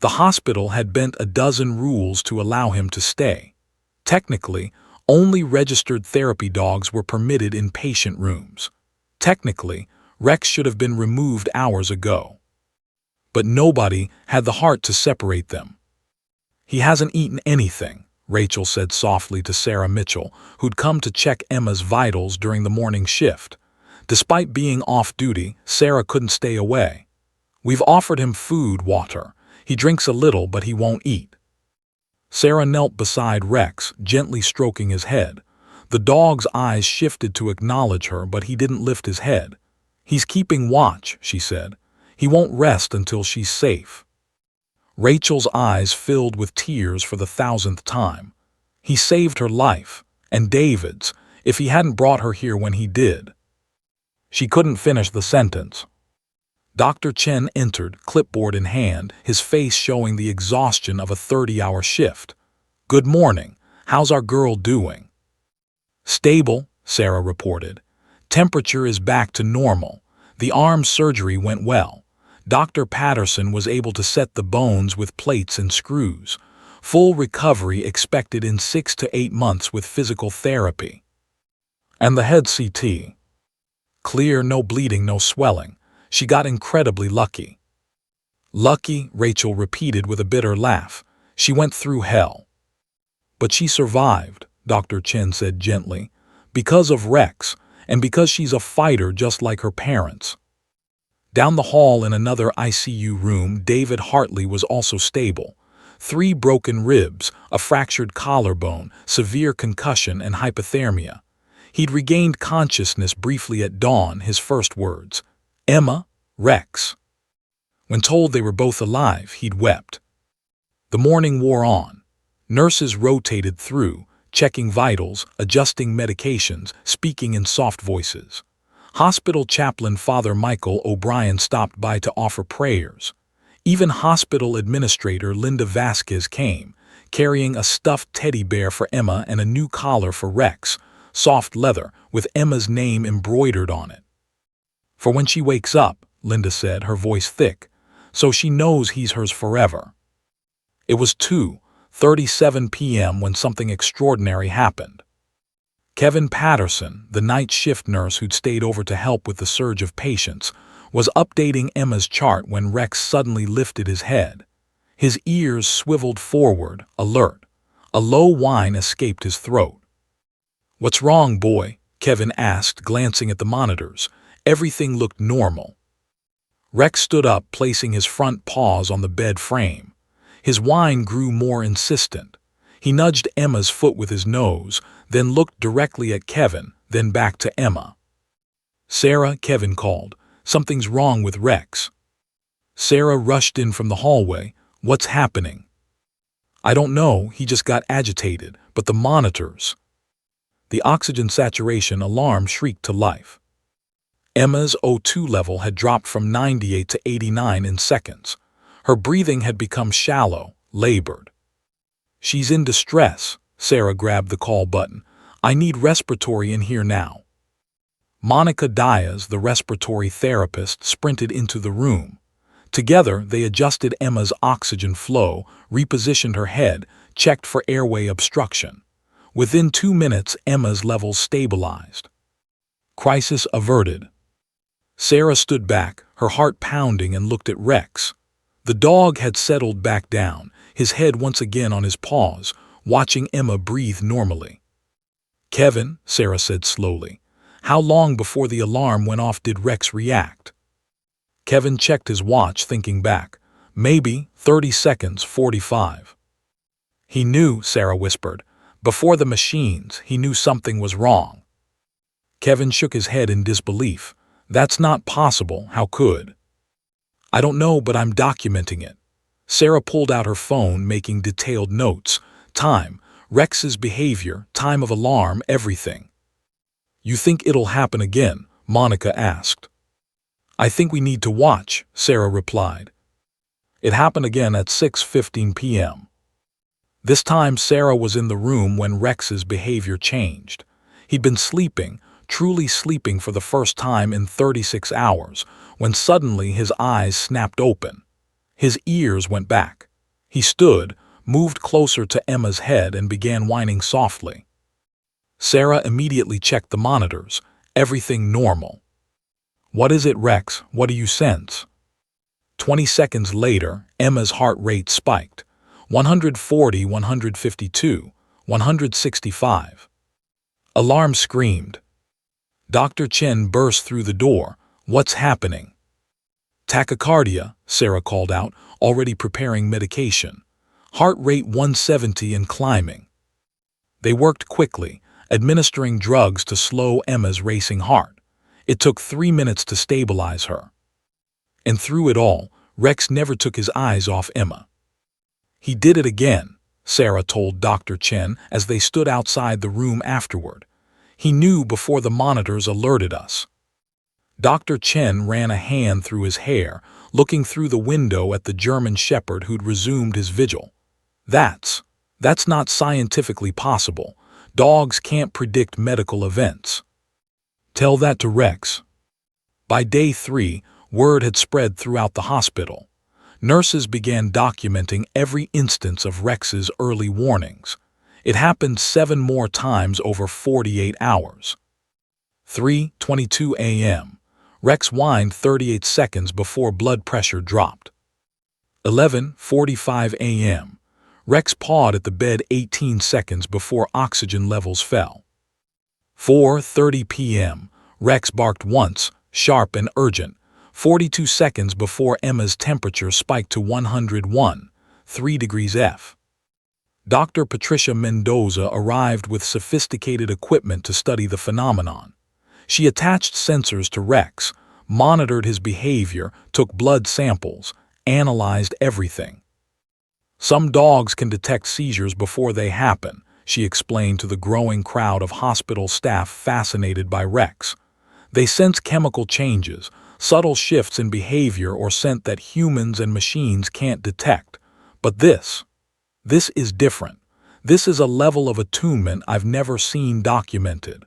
The hospital had bent a dozen rules to allow him to stay. Technically, only registered therapy dogs were permitted in patient rooms. Technically, Rex should have been removed hours ago. But nobody had the heart to separate them. "He hasn't eaten anything," Rachel said softly to Sarah Mitchell, who'd come to check Emma's vitals during the morning shift. Despite being off duty, Sarah couldn't stay away. "We've offered him food, water. He drinks a little, but he won't eat." Sarah knelt beside Rex, gently stroking his head. The dog's eyes shifted to acknowledge her, but he didn't lift his head. "He's keeping watch," she said. "He won't rest until she's safe." Rachel's eyes filled with tears for the 1,000th time. He saved her life, and David's, if he hadn't brought her here when he did. She couldn't finish the sentence. Dr. Chen entered, clipboard in hand, his face showing the exhaustion of a 30-hour shift. "Good morning. How's our girl doing?" "Stable," Sarah reported. "Temperature is back to normal. The arm surgery went well. Dr. Patterson was able to set the bones with plates and screws. Full recovery expected in 6 to 8 months with physical therapy." "And the head CT?" "Clear, no bleeding, no swelling. She got incredibly lucky." "Lucky," Rachel repeated with a bitter laugh. "She went through hell." "But she survived," Dr. Chen said gently, "because of Rex, and because she's a fighter just like her parents." Down the hall in another ICU room, David Hartley was also stable. 3 broken ribs, a fractured collarbone, severe concussion, and hypothermia. He'd regained consciousness briefly at dawn, his first words, "Emma, Rex." When told they were both alive, he'd wept. The morning wore on. Nurses rotated through, checking vitals, adjusting medications, speaking in soft voices. Hospital chaplain Father Michael O'Brien stopped by to offer prayers. Even hospital administrator Linda Vasquez came, carrying a stuffed teddy bear for Emma and a new collar for Rex, soft leather with Emma's name embroidered on it. "For when she wakes up," Linda said, her voice thick, "so she knows he's hers forever." It was 2:37 p.m. when something extraordinary happened. Kevin Patterson, the night shift nurse who'd stayed over to help with the surge of patients, was updating Emma's chart when Rex suddenly lifted his head. His ears swiveled forward, alert. A low whine escaped his throat. "What's wrong, boy?" Kevin asked, glancing at the monitors. Everything looked normal. Rex stood up, placing his front paws on the bed frame. His whine grew more insistent. He nudged Emma's foot with his nose, then looked directly at Kevin, then back to Emma. "Sarah," Kevin called, "something's wrong with Rex." Sarah rushed in from the hallway. "What's happening?" "I don't know, he just got agitated, but the monitors." The oxygen saturation alarm shrieked to life. Emma's O2 level had dropped from 98 to 89 in seconds. Her breathing had become shallow, labored. "She's in distress." Sarah grabbed the call button. "I need respiratory in here now." Monica Diaz, the respiratory therapist, sprinted into the room. Together, they adjusted Emma's oxygen flow, repositioned her head, checked for airway obstruction. Within 2 minutes, Emma's levels stabilized. Crisis averted. Sarah stood back, her heart pounding, and looked at Rex. The dog had settled back down, his head once again on his paws, watching Emma breathe normally. "Kevin," Sarah said slowly, "how long before the alarm went off did Rex react?" Kevin checked his watch, thinking back. "Maybe 30 seconds, 45. "He knew," Sarah whispered. "Before the machines, he knew something was wrong." Kevin shook his head in disbelief. "That's not possible. How could?" "I don't know, but I'm documenting it." Sarah pulled out her phone, making detailed notes. Time, Rex's behavior, time of alarm, everything. "You think it'll happen again?" Monica asked. "I think we need to watch," Sarah replied. It happened again at 6:15 p.m. This time Sarah was in the room when Rex's behavior changed. He'd been sleeping, truly sleeping for the first time in 36 hours, when suddenly his eyes snapped open. His ears went back. He stood, moved closer to Emma's head and began whining softly. Sarah immediately checked the monitors. Everything normal. "What is it, Rex? What do you sense?" 20 seconds later, Emma's heart rate spiked. 140, 152, 165. Alarm screamed. Dr. Chen burst through the door. "What's happening?" "Tachycardia," Sarah called out, already preparing medication. "Heart rate 170 and climbing." They worked quickly, administering drugs to slow Emma's racing heart. It took 3 minutes to stabilize her. And through it all, Rex never took his eyes off Emma. "He did it again," Sarah told Dr. Chen as they stood outside the room afterward. "He knew before the monitors alerted us." Dr. Chen ran a hand through his hair, looking through the window at the German shepherd who'd resumed his vigil. That's not scientifically possible. Dogs can't predict medical events." "Tell that to Rex." By day 3, word had spread throughout the hospital. Nurses began documenting every instance of Rex's early warnings. It happened 7 more times over 48 hours. 3:22 a.m. Rex whined 38 seconds before blood pressure dropped. 11:45 a.m. Rex pawed at the bed 18 seconds before oxygen levels fell. 4:30 p.m. Rex barked once, sharp and urgent, 42 seconds before Emma's temperature spiked to 101, 3 degrees F. Dr. Patricia Mendoza arrived with sophisticated equipment to study the phenomenon. She attached sensors to Rex, monitored his behavior, took blood samples, analyzed everything. "Some dogs can detect seizures before they happen," she explained to the growing crowd of hospital staff fascinated by Rex. "They sense chemical changes, subtle shifts in behavior or scent that humans and machines can't detect. But this is different. This is a level of attunement I've never seen documented."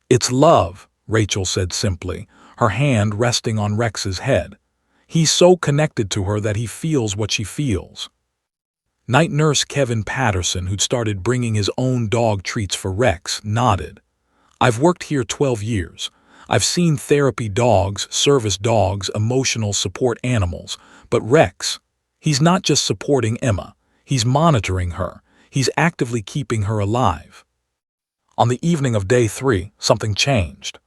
"It's love," Rachel said simply, her hand resting on Rex's head. "He's so connected to her that he feels what she feels." Night nurse Kevin Patterson, who'd started bringing his own dog treats for Rex, nodded. "I've worked here 12 years. I've seen therapy dogs, service dogs, emotional support animals. But Rex, he's not just supporting Emma. He's monitoring her. He's actively keeping her alive." On the evening of day 3, something changed.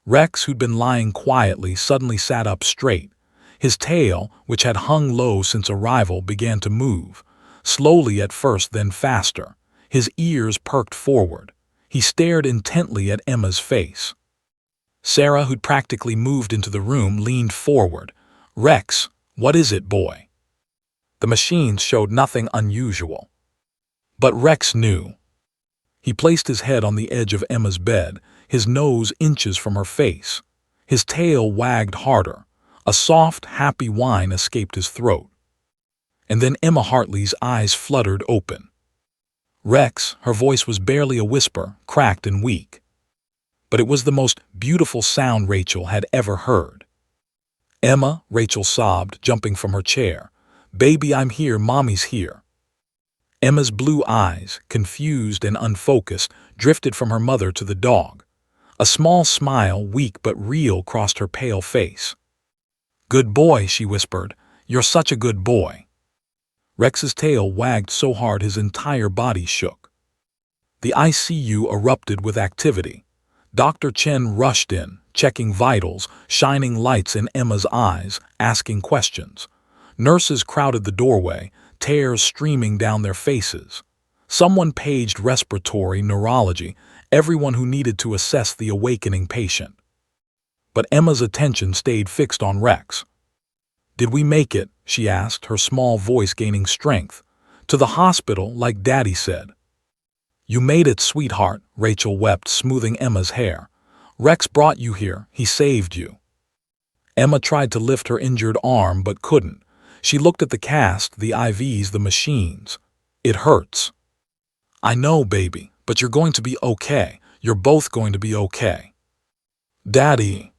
Rex, who'd been lying quietly, suddenly sat up straight. His tail, which had hung low since arrival, began to move. Slowly at first, then faster. His ears perked forward. He stared intently at Emma's face. Sarah, who'd practically moved into the room, leaned forward. "Rex, what is it, boy?" The machines showed nothing unusual. But Rex knew. He placed his head on the edge of Emma's bed, his nose inches from her face. His tail wagged harder. A soft, happy whine escaped his throat. And then Emma Hartley's eyes fluttered open. "Rex," her voice was barely a whisper, cracked and weak. But it was the most beautiful sound Rachel had ever heard. "Emma," Rachel sobbed, jumping from her chair. "Baby, I'm here, Mommy's here." Emma's blue eyes, confused and unfocused, drifted from her mother to the dog. A small smile, weak but real, crossed her pale face. "Good boy," she whispered. "You're such a good boy." Rex's tail wagged so hard his entire body shook. The ICU erupted with activity. Dr. Chen rushed in, checking vitals, shining lights in Emma's eyes, asking questions. Nurses crowded the doorway, tears streaming down their faces. Someone paged respiratory, neurology, everyone who needed to assess the awakening patient. But Emma's attention stayed fixed on Rex. "Did we make it?" she asked, her small voice gaining strength. "To the hospital, like Daddy said." "You made it, sweetheart," Rachel wept, smoothing Emma's hair. "Rex brought you here. He saved you." Emma tried to lift her injured arm but couldn't. She looked at the cast, the IVs, the machines. It hurts. I know, baby, but you're going to be okay. You're both going to be okay. Daddy.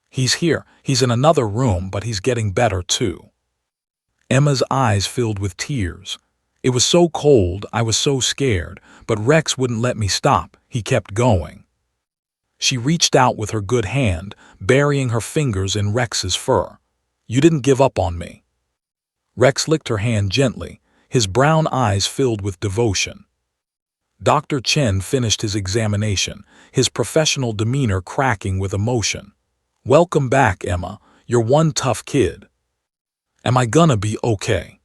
He's here. He's in another room, but he's getting better too. Emma's eyes filled with tears. It was so cold, I was so scared, but Rex wouldn't let me stop. He kept going. She reached out with her good hand, burying her fingers in Rex's fur. You didn't give up on me. Rex licked her hand gently, his brown eyes filled with devotion. Dr. Chen finished his examination, his professional demeanor cracking with emotion. Welcome back, Emma. You're one tough kid. Am I gonna be okay?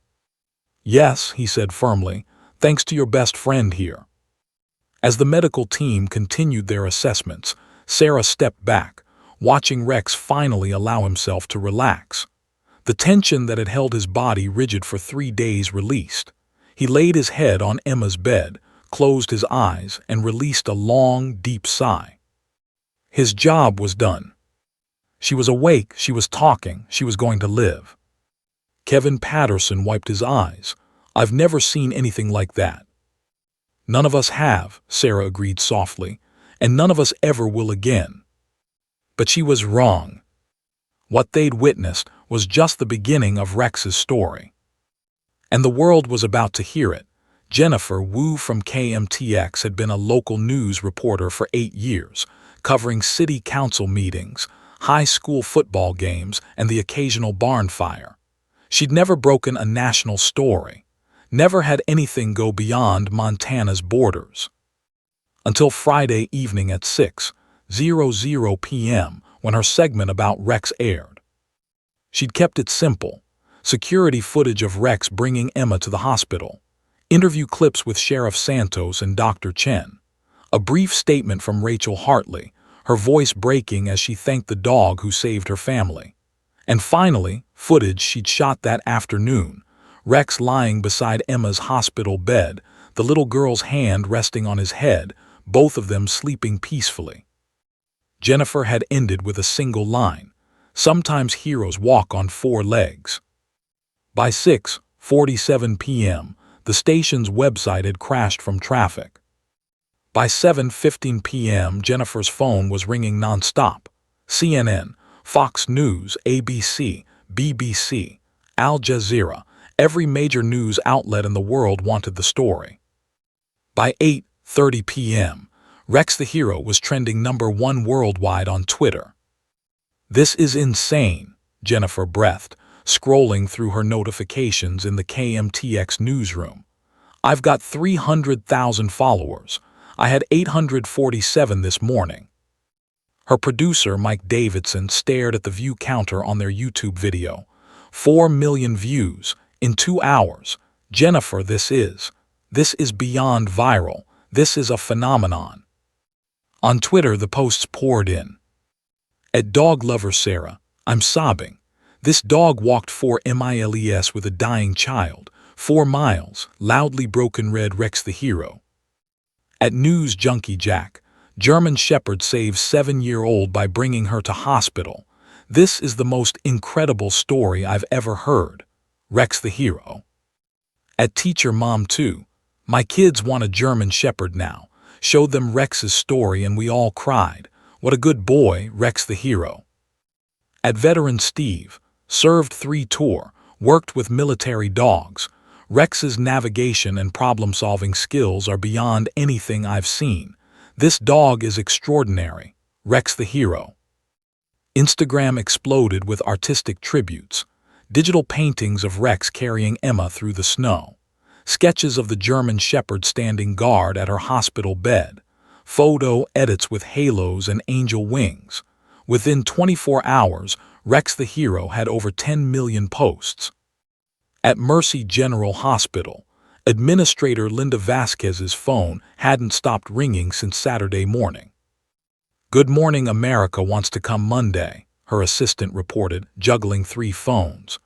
Yes, he said firmly, thanks to your best friend here. As the medical team continued their assessments, Sarah stepped back, watching Rex finally allow himself to relax. The tension that had held his body rigid for 3 days released. He laid his head on Emma's bed, closed his eyes, and released a long, deep sigh. His job was done. She was awake, she was talking, she was going to live. Kevin Patterson wiped his eyes. I've never seen anything like that. None of us have, Sarah agreed softly, and none of us ever will again. But she was wrong. What they'd witnessed was just the beginning of Rex's story. And the world was about to hear it. Jennifer Wu from KMTX had been a local news reporter for 8 years, covering city council meetings, high school football games, and the occasional barn fire. She'd never broken a national story, never had anything go beyond Montana's borders. Until Friday evening at 6:00 p.m. when her segment about Rex aired. She'd kept it simple. Security footage of Rex bringing Emma to the hospital. Interview clips with Sheriff Santos and Dr. Chen. A brief statement from Rachel Hartley, her voice breaking as she thanked the dog who saved her family. And finally, footage she'd shot that afternoon, Rex lying beside Emma's hospital bed, the little girl's hand resting on his head, both of them sleeping peacefully. Jennifer had ended with a single line, sometimes heroes walk on 4 legs. By 6:47 p.m., the station's website had crashed from traffic. By 7:15 p.m., Jennifer's phone was ringing nonstop. CNN, Fox News, ABC, BBC, Al Jazeera, every major news outlet in the world wanted the story. By 8:30 p.m., Rex the Hero was trending #1 worldwide on Twitter. This is insane, Jennifer breathed, scrolling through her notifications in the KMTX newsroom. I've got 300,000 followers. I had 847 this morning. Her producer, Mike Davidson, stared at the view counter on their YouTube video. 4 million views in 2 hours. Jennifer, this is beyond viral. This is a phenomenon. On Twitter, the posts poured in. At Dog Lover Sarah, I'm sobbing. This dog walked 4 miles with a dying child, 4 miles, loudly broken red Rex the Hero. At News Junkie Jack, German Shepherd saves 7-year-old by bringing her to hospital. This is the most incredible story I've ever heard. Rex the Hero. At Teacher Mom 2, my kids want a German Shepherd now. Showed them Rex's story and we all cried. What a good boy, Rex the Hero. At Veteran Steve, served 3 tour, worked with military dogs. Rex's navigation and problem-solving skills are beyond anything I've seen. This dog is extraordinary. Rex the Hero. Instagram exploded with artistic tributes. Digital paintings of Rex carrying Emma through the snow. Sketches of the German Shepherd standing guard at her hospital bed. Photo edits with halos and angel wings. Within 24 hours, Rex the Hero had over 10 million posts. At Mercy General Hospital, Administrator Linda Vasquez's phone hadn't stopped ringing since Saturday morning. Good Morning America wants to come Monday, her assistant reported, juggling 3 phones.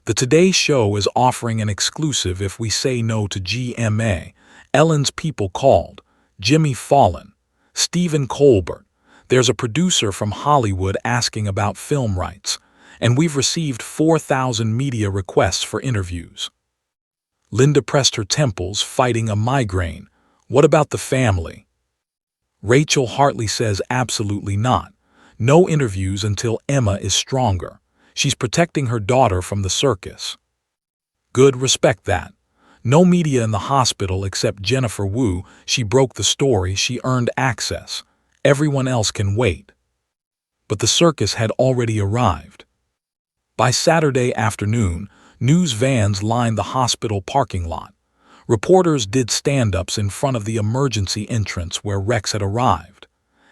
The Today Show is offering an exclusive if we say no to GMA. Ellen's People called. Jimmy Fallon. Stephen Colbert. There's a producer from Hollywood asking about film rights, and we've received 4,000 media requests for interviews. Linda pressed her temples, fighting a migraine. What about the family? Rachel Hartley says absolutely not. No interviews until Emma is stronger. She's protecting her daughter from the circus. Good, respect that. No media in the hospital except Jennifer Wu. She broke the story, she earned access. Everyone else can wait. But the circus had already arrived. By Saturday afternoon, news vans lined the hospital parking lot. Reporters did stand-ups in front of the emergency entrance where Rex had arrived.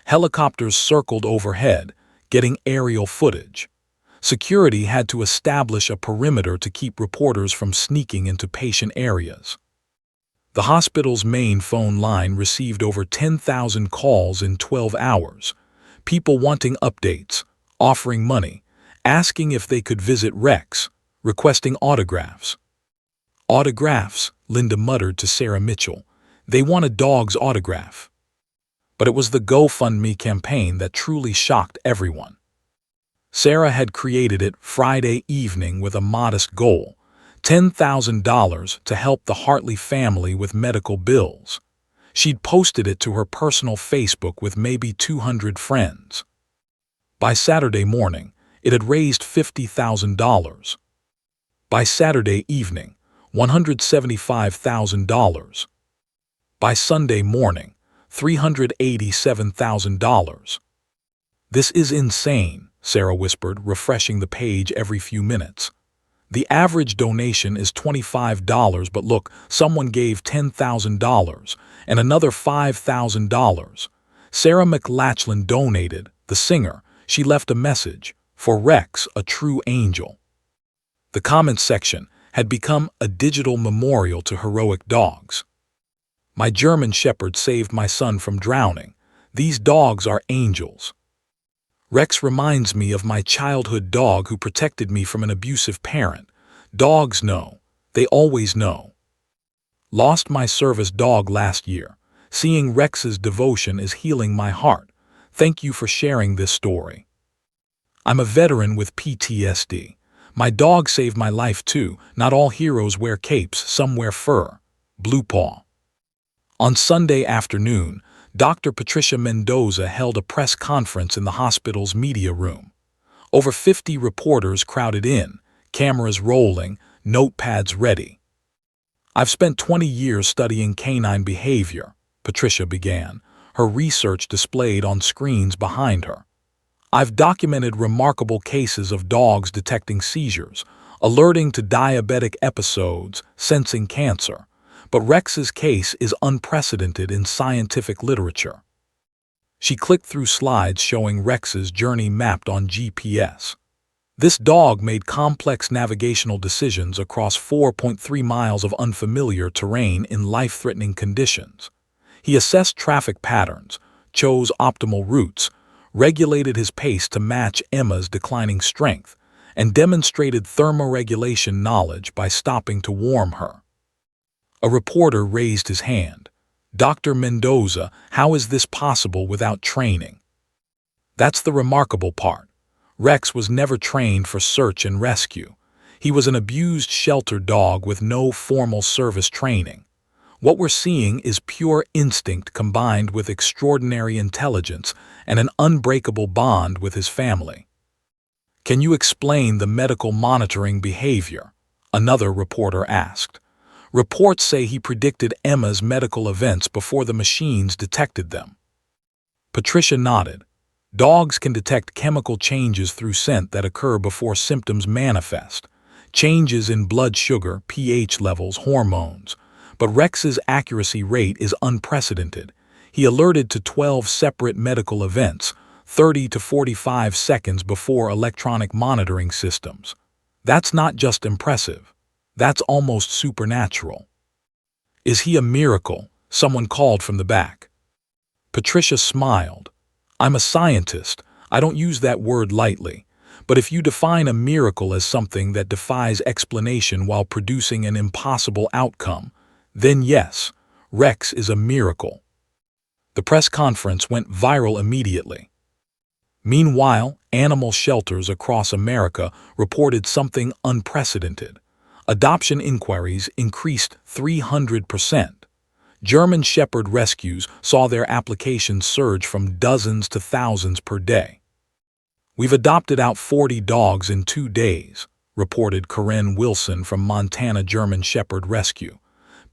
Helicopters circled overhead, getting aerial footage. Security had to establish a perimeter to keep reporters from sneaking into patient areas. The hospital's main phone line received over 10,000 calls in 12 hours. People wanting updates, offering money, asking if they could visit Rex, requesting autographs. Autographs, Linda muttered to Sarah Mitchell. They want a dog's autograph. But it was the GoFundMe campaign that truly shocked everyone. Sarah had created it Friday evening with a modest goal, $10,000 to help the Hartley family with medical bills. She'd posted it to her personal Facebook with maybe 200 friends. By Saturday morning, it had raised $50,000. By Saturday evening, $175,000. By Sunday morning, $387,000. This is insane, Sarah whispered, refreshing the page every few minutes. The average donation is $25, but look, someone gave $10,000 and another $5,000. Sarah McLachlan donated, the singer. She left a message, for Rex, a true angel. The comments section had become a digital memorial to heroic dogs. My German Shepherd saved my son from drowning. These dogs are angels. Rex reminds me of my childhood dog who protected me from an abusive parent. Dogs know. They always know. Lost my service dog last year. Seeing Rex's devotion is healing my heart. Thank you for sharing this story. I'm a veteran with PTSD. My dog saved my life too. Not all heroes wear capes, some wear fur. Blue Paw. On Sunday afternoon, Dr. Patricia Mendoza held a press conference in the hospital's media room. Over 50 reporters crowded in, cameras rolling, notepads ready. I've spent 20 years studying canine behavior, Patricia began, her research displayed on screens behind her. I've documented remarkable cases of dogs detecting seizures, alerting to diabetic episodes, sensing cancer. But Rex's case is unprecedented in scientific literature. She clicked through slides showing Rex's journey mapped on GPS. This dog made complex navigational decisions across 4.3 miles of unfamiliar terrain in life-threatening conditions. He assessed traffic patterns, chose optimal routes, regulated his pace to match Emma's declining strength, and demonstrated thermoregulation knowledge by stopping to warm her. A reporter raised his hand. Dr. Mendoza, how is this possible without training? That's the remarkable part. Rex was never trained for search and rescue. He was an abused shelter dog with no formal service training. What we're seeing is pure instinct combined with extraordinary intelligence and an unbreakable bond with his family. Can you explain the medical monitoring behavior? Another reporter asked. Reports say he predicted Emma's medical events before the machines detected them. Patricia nodded. Dogs can detect chemical changes through scent that occur before symptoms manifest. Changes in blood sugar, pH levels, hormones. But Rex's accuracy rate is unprecedented. He alerted to 12 separate medical events, 30 to 45 seconds before electronic monitoring systems. That's not just impressive. That's almost supernatural. Is he a miracle? Someone called from the back. Patricia smiled. I'm a scientist. I don't use that word lightly. But if you define a miracle as something that defies explanation while producing an impossible outcome, then yes, Rex is a miracle. The press conference went viral immediately. Meanwhile, animal shelters across America reported something unprecedented. Adoption inquiries increased 300%. German Shepherd rescues saw their applications surge from dozens to thousands per day. "We've adopted out 40 dogs in 2 days," reported Corinne Wilson from Montana German Shepherd Rescue.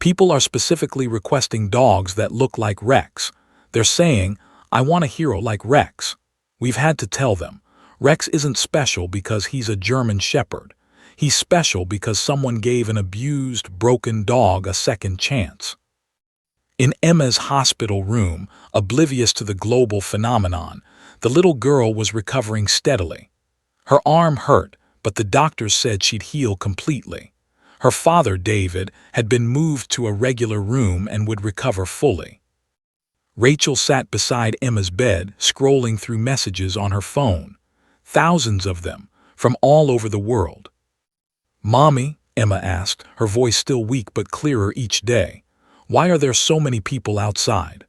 "People are specifically requesting dogs that look like Rex. They're saying, 'I want a hero like Rex.' We've had to tell them, Rex isn't special because he's a German Shepherd. He's special because someone gave an abused, broken dog a second chance." In Emma's hospital room, oblivious to the global phenomenon, the little girl was recovering steadily. Her arm hurt, but the doctors said she'd heal completely. Her father, David, had been moved to a regular room and would recover fully. Rachel sat beside Emma's bed, scrolling through messages on her phone. Thousands of them, from all over the world. "Mommy," Emma asked, her voice still weak but clearer each day, "why are there so many people outside?"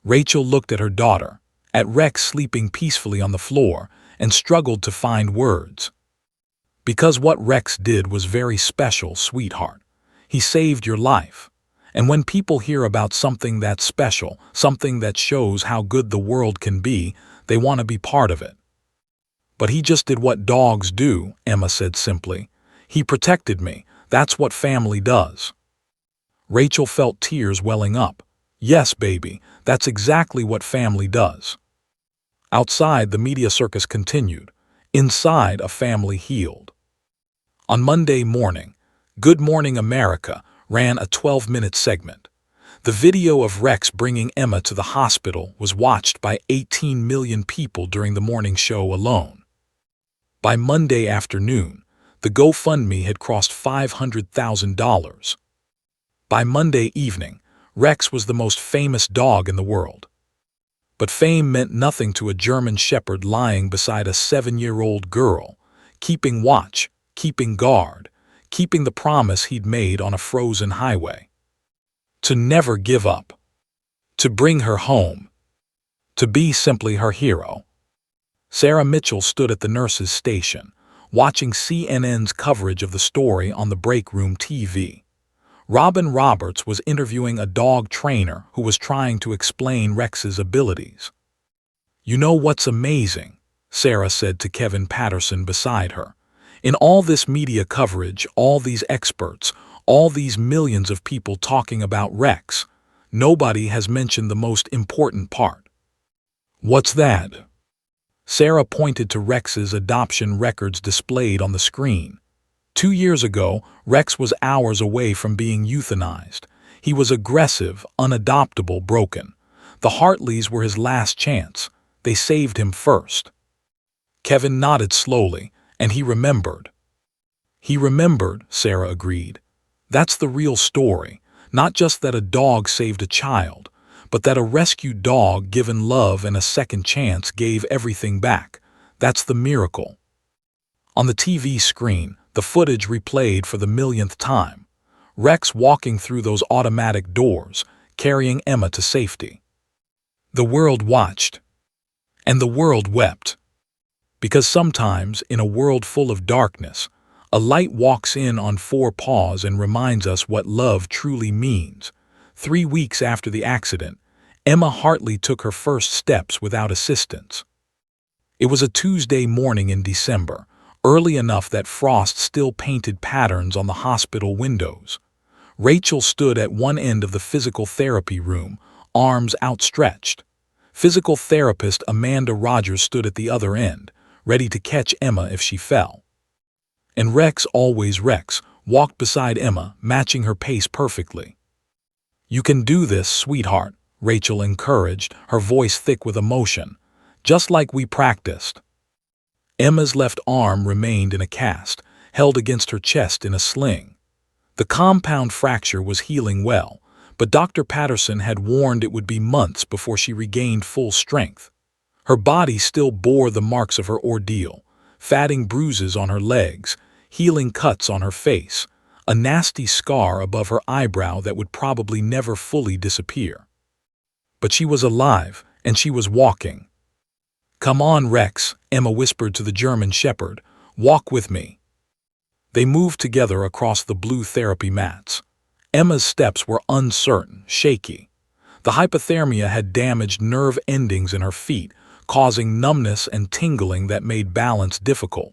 Rachel looked at her daughter, at Rex sleeping peacefully on the floor, and struggled to find words. "Because what Rex did was very special, sweetheart. He saved your life. And when people hear about something that's special, something that shows how good the world can be, they want to be part of it." "But he just did what dogs do," Emma said simply. "He protected me. That's what family does." Rachel felt tears welling up. "Yes, baby, that's exactly what family does." Outside, the media circus continued. Inside, a family healed. On Monday morning, Good Morning America ran a 12-minute segment. The video of Rex bringing Emma to the hospital was watched by 18 million people during the morning show alone. By Monday afternoon, the GoFundMe had crossed $500,000. By Monday evening, Rex was the most famous dog in the world. But fame meant nothing to a German Shepherd lying beside a 7-year-old girl, keeping watch, keeping guard, keeping the promise he'd made on a frozen highway. To never give up. To bring her home. To be simply her hero. Sarah Mitchell stood at the nurse's station, watching CNN's coverage of the story on the break room TV. Robin Roberts was interviewing a dog trainer who was trying to explain Rex's abilities. "You know what's amazing?" Sarah said to Kevin Patterson beside her. "In all this media coverage, all these experts, all these millions of people talking about Rex, nobody has mentioned the most important part." "What's that?" Sarah pointed to Rex's adoption records displayed on the screen. 2 years ago, Rex was hours away from being euthanized. He was aggressive, unadoptable, broken. The Hartleys were his last chance. They saved him first. Kevin nodded slowly, and he remembered. "He remembered," Sarah agreed. "That's the real story. Not just that a dog saved a child, but that a rescued dog given love and a second chance gave everything back. That's the miracle." On the TV screen, the footage replayed for the millionth time. Rex walking through those automatic doors, carrying Emma to safety. The world watched. And the world wept. Because sometimes, in a world full of darkness, a light walks in on 4 paws and reminds us what love truly means. 3 weeks after the accident, Emma Hartley took her first steps without assistance. It was a Tuesday morning in December, early enough that frost still painted patterns on the hospital windows. Rachel stood at one end of the physical therapy room, arms outstretched. Physical therapist Amanda Rogers stood at the other end, ready to catch Emma if she fell. And Rex, always Rex, walked beside Emma, matching her pace perfectly. "You can do this, sweetheart," Rachel encouraged, her voice thick with emotion. "Just like we practiced." Emma's left arm remained in a cast, held against her chest in a sling. The compound fracture was healing well, but Dr. Patterson had warned it would be months before she regained full strength. Her body still bore the marks of her ordeal, fatting bruises on her legs, healing cuts on her face, a nasty scar above her eyebrow that would probably never fully disappear. But she was alive, and she was walking. "Come on, Rex," Emma whispered to the German Shepherd. "Walk with me." They moved together across the blue therapy mats. Emma's steps were uncertain, shaky. The hypothermia had damaged nerve endings in her feet, causing numbness and tingling that made balance difficult.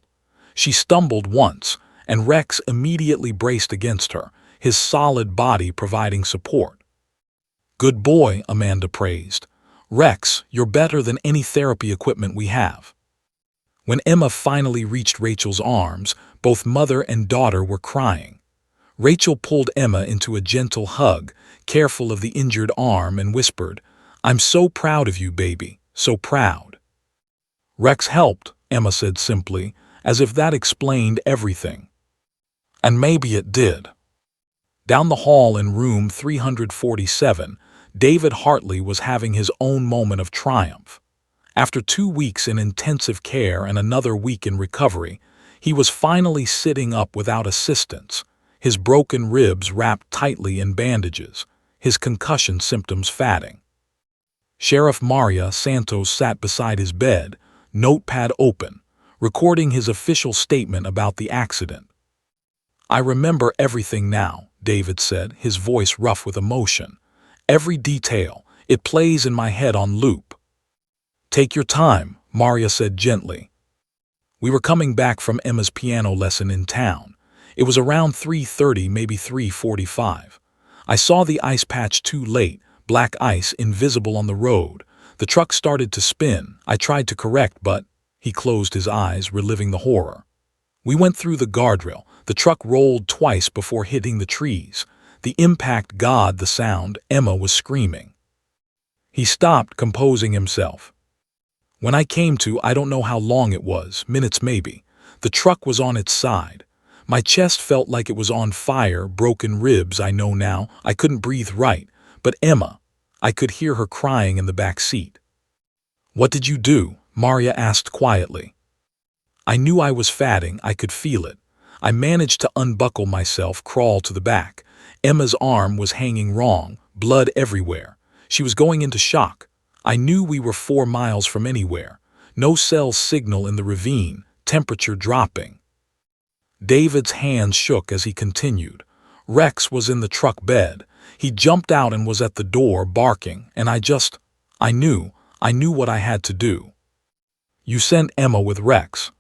She stumbled once, and Rex immediately braced against her, his solid body providing support. "Good boy," Amanda praised. "Rex, you're better than any therapy equipment we have." When Emma finally reached Rachel's arms, both mother and daughter were crying. Rachel pulled Emma into a gentle hug, careful of the injured arm, and whispered, "I'm so proud of you, baby, so proud." "Rex helped," Emma said simply, as if that explained everything. And maybe it did. Down the hall in room 347, David Hartley was having his own moment of triumph. After 2 weeks in intensive care and another week in recovery, he was finally sitting up without assistance, his broken ribs wrapped tightly in bandages, his concussion symptoms fading. Sheriff Maria Santos sat beside his bed, notepad open, recording his official statement about the accident. "I remember everything now," David said, his voice rough with emotion. "Every detail, it plays in my head on loop." "Take your time," Maria said gently. "We were coming back from Emma's piano lesson in town. It was around 3:30, maybe 3:45. I saw the ice patch too late, black ice invisible on the road. The truck started to spin. I tried to correct, but—" He closed his eyes, reliving the horror. "We went through the guardrail. The truck rolled twice before hitting the trees. The impact, God, the sound," Emma was screaming. He stopped, composing himself. "When I came to, I don't know how long it was, minutes maybe. The truck was on its side. My chest felt like it was on fire, broken ribs, I know now. I couldn't breathe right. But Emma, I could hear her crying in the back seat." "What did you do?" Maria asked quietly. "I knew I was fatting, I could feel it. I managed to unbuckle myself, crawl to the back. Emma's arm was hanging wrong, blood everywhere. She was going into shock. I knew we were 4 miles from anywhere. No cell signal in the ravine, temperature dropping." David's hands shook as he continued. "Rex was in the truck bed. He jumped out and was at the door, barking, and I knew what I had to do." "You sent Emma with Rex?"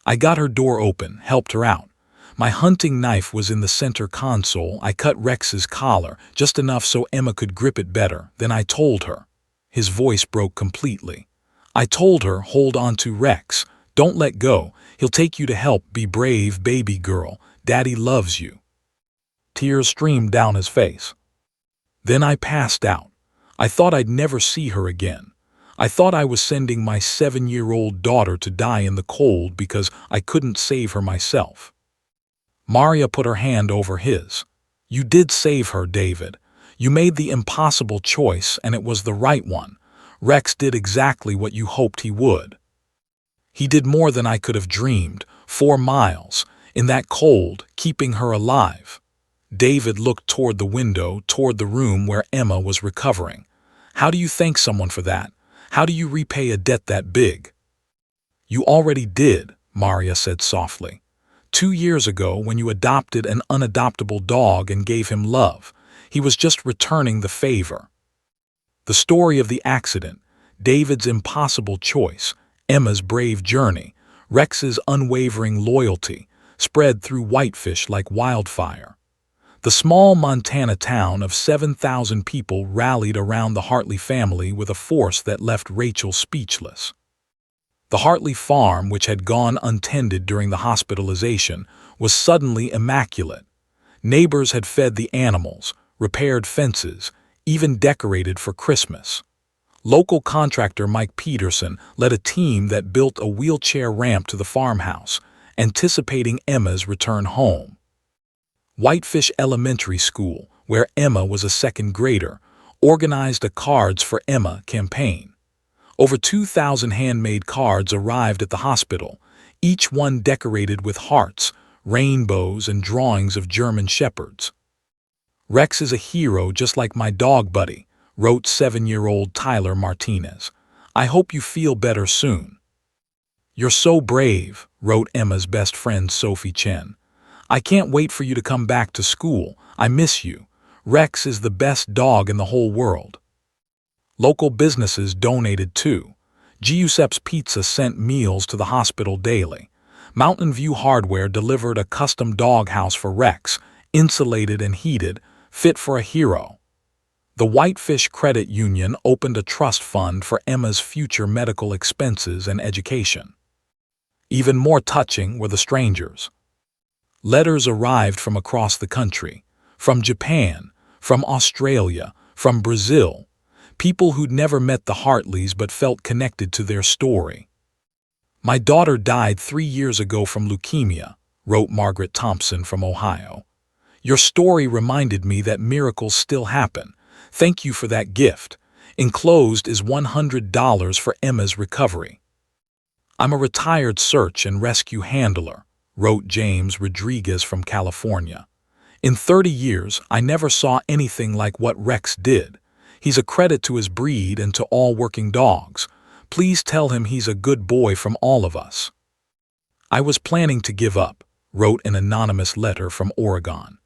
"I got her door open, helped her out. My hunting knife was in the center console. I cut Rex's collar, just enough so Emma could grip it better. Then I told her." His voice broke completely. "I told her, hold on to Rex. Don't let go. He'll take you to help. Be brave, baby girl. Daddy loves you." Tears streamed down his face. "Then I passed out. I thought I'd never see her again. I thought I was sending my 7-year-old daughter to die in the cold because I couldn't save her myself." Maria put her hand over his. "You did save her, David. You made the impossible choice, and it was the right one. Rex did exactly what you hoped he would." "He did more than I could have dreamed. 4 miles, in that cold, keeping her alive." David looked toward the window, toward the room where Emma was recovering. "How do you thank someone for that? How do you repay a debt that big?" "You already did," Maria said softly. 2 years ago, when you adopted an unadoptable dog and gave him love, he was just returning the favor." The story of the accident, David's impossible choice, Emma's brave journey, Rex's unwavering loyalty, spread through Whitefish like wildfire. The small Montana town of 7,000 people rallied around the Hartley family with a force that left Rachel speechless. The Hartley farm, which had gone untended during the hospitalization, was suddenly immaculate. Neighbors had fed the animals, repaired fences, even decorated for Christmas. Local contractor Mike Peterson led a team that built a wheelchair ramp to the farmhouse, anticipating Emma's return home. Whitefish Elementary School, where Emma was a second grader, organized a Cards for Emma campaign. Over 2,000 handmade cards arrived at the hospital, each one decorated with hearts, rainbows, and drawings of German shepherds. "Rex is a hero just like my dog buddy," wrote 7-year-old Tyler Martinez. "I hope you feel better soon." "You're so brave," wrote Emma's best friend Sophie Chen. I can't wait for you to come back to school. I miss you. Rex is the best dog in the whole world. Local businesses donated too. Giuseppe's Pizza sent meals to the hospital daily. Mountain View Hardware delivered a custom dog house for Rex, insulated and heated, fit for a hero. The Whitefish Credit Union opened a trust fund for Emma's future medical expenses and education. Even more touching were the strangers. Letters arrived from across the country, from Japan, from Australia, from Brazil, people who'd never met the Hartleys but felt connected to their story. My daughter died 3 years ago from leukemia, wrote Margaret Thompson from Ohio. Your story reminded me that miracles still happen. Thank you for that gift. Enclosed is $100 for Emma's recovery. I'm a retired search and rescue handler, wrote James Rodriguez from California. In 30 years, I never saw anything like what Rex did. He's a credit to his breed and to all working dogs. Please tell him he's a good boy from all of us. I was planning to give up, wrote an anonymous letter from Oregon.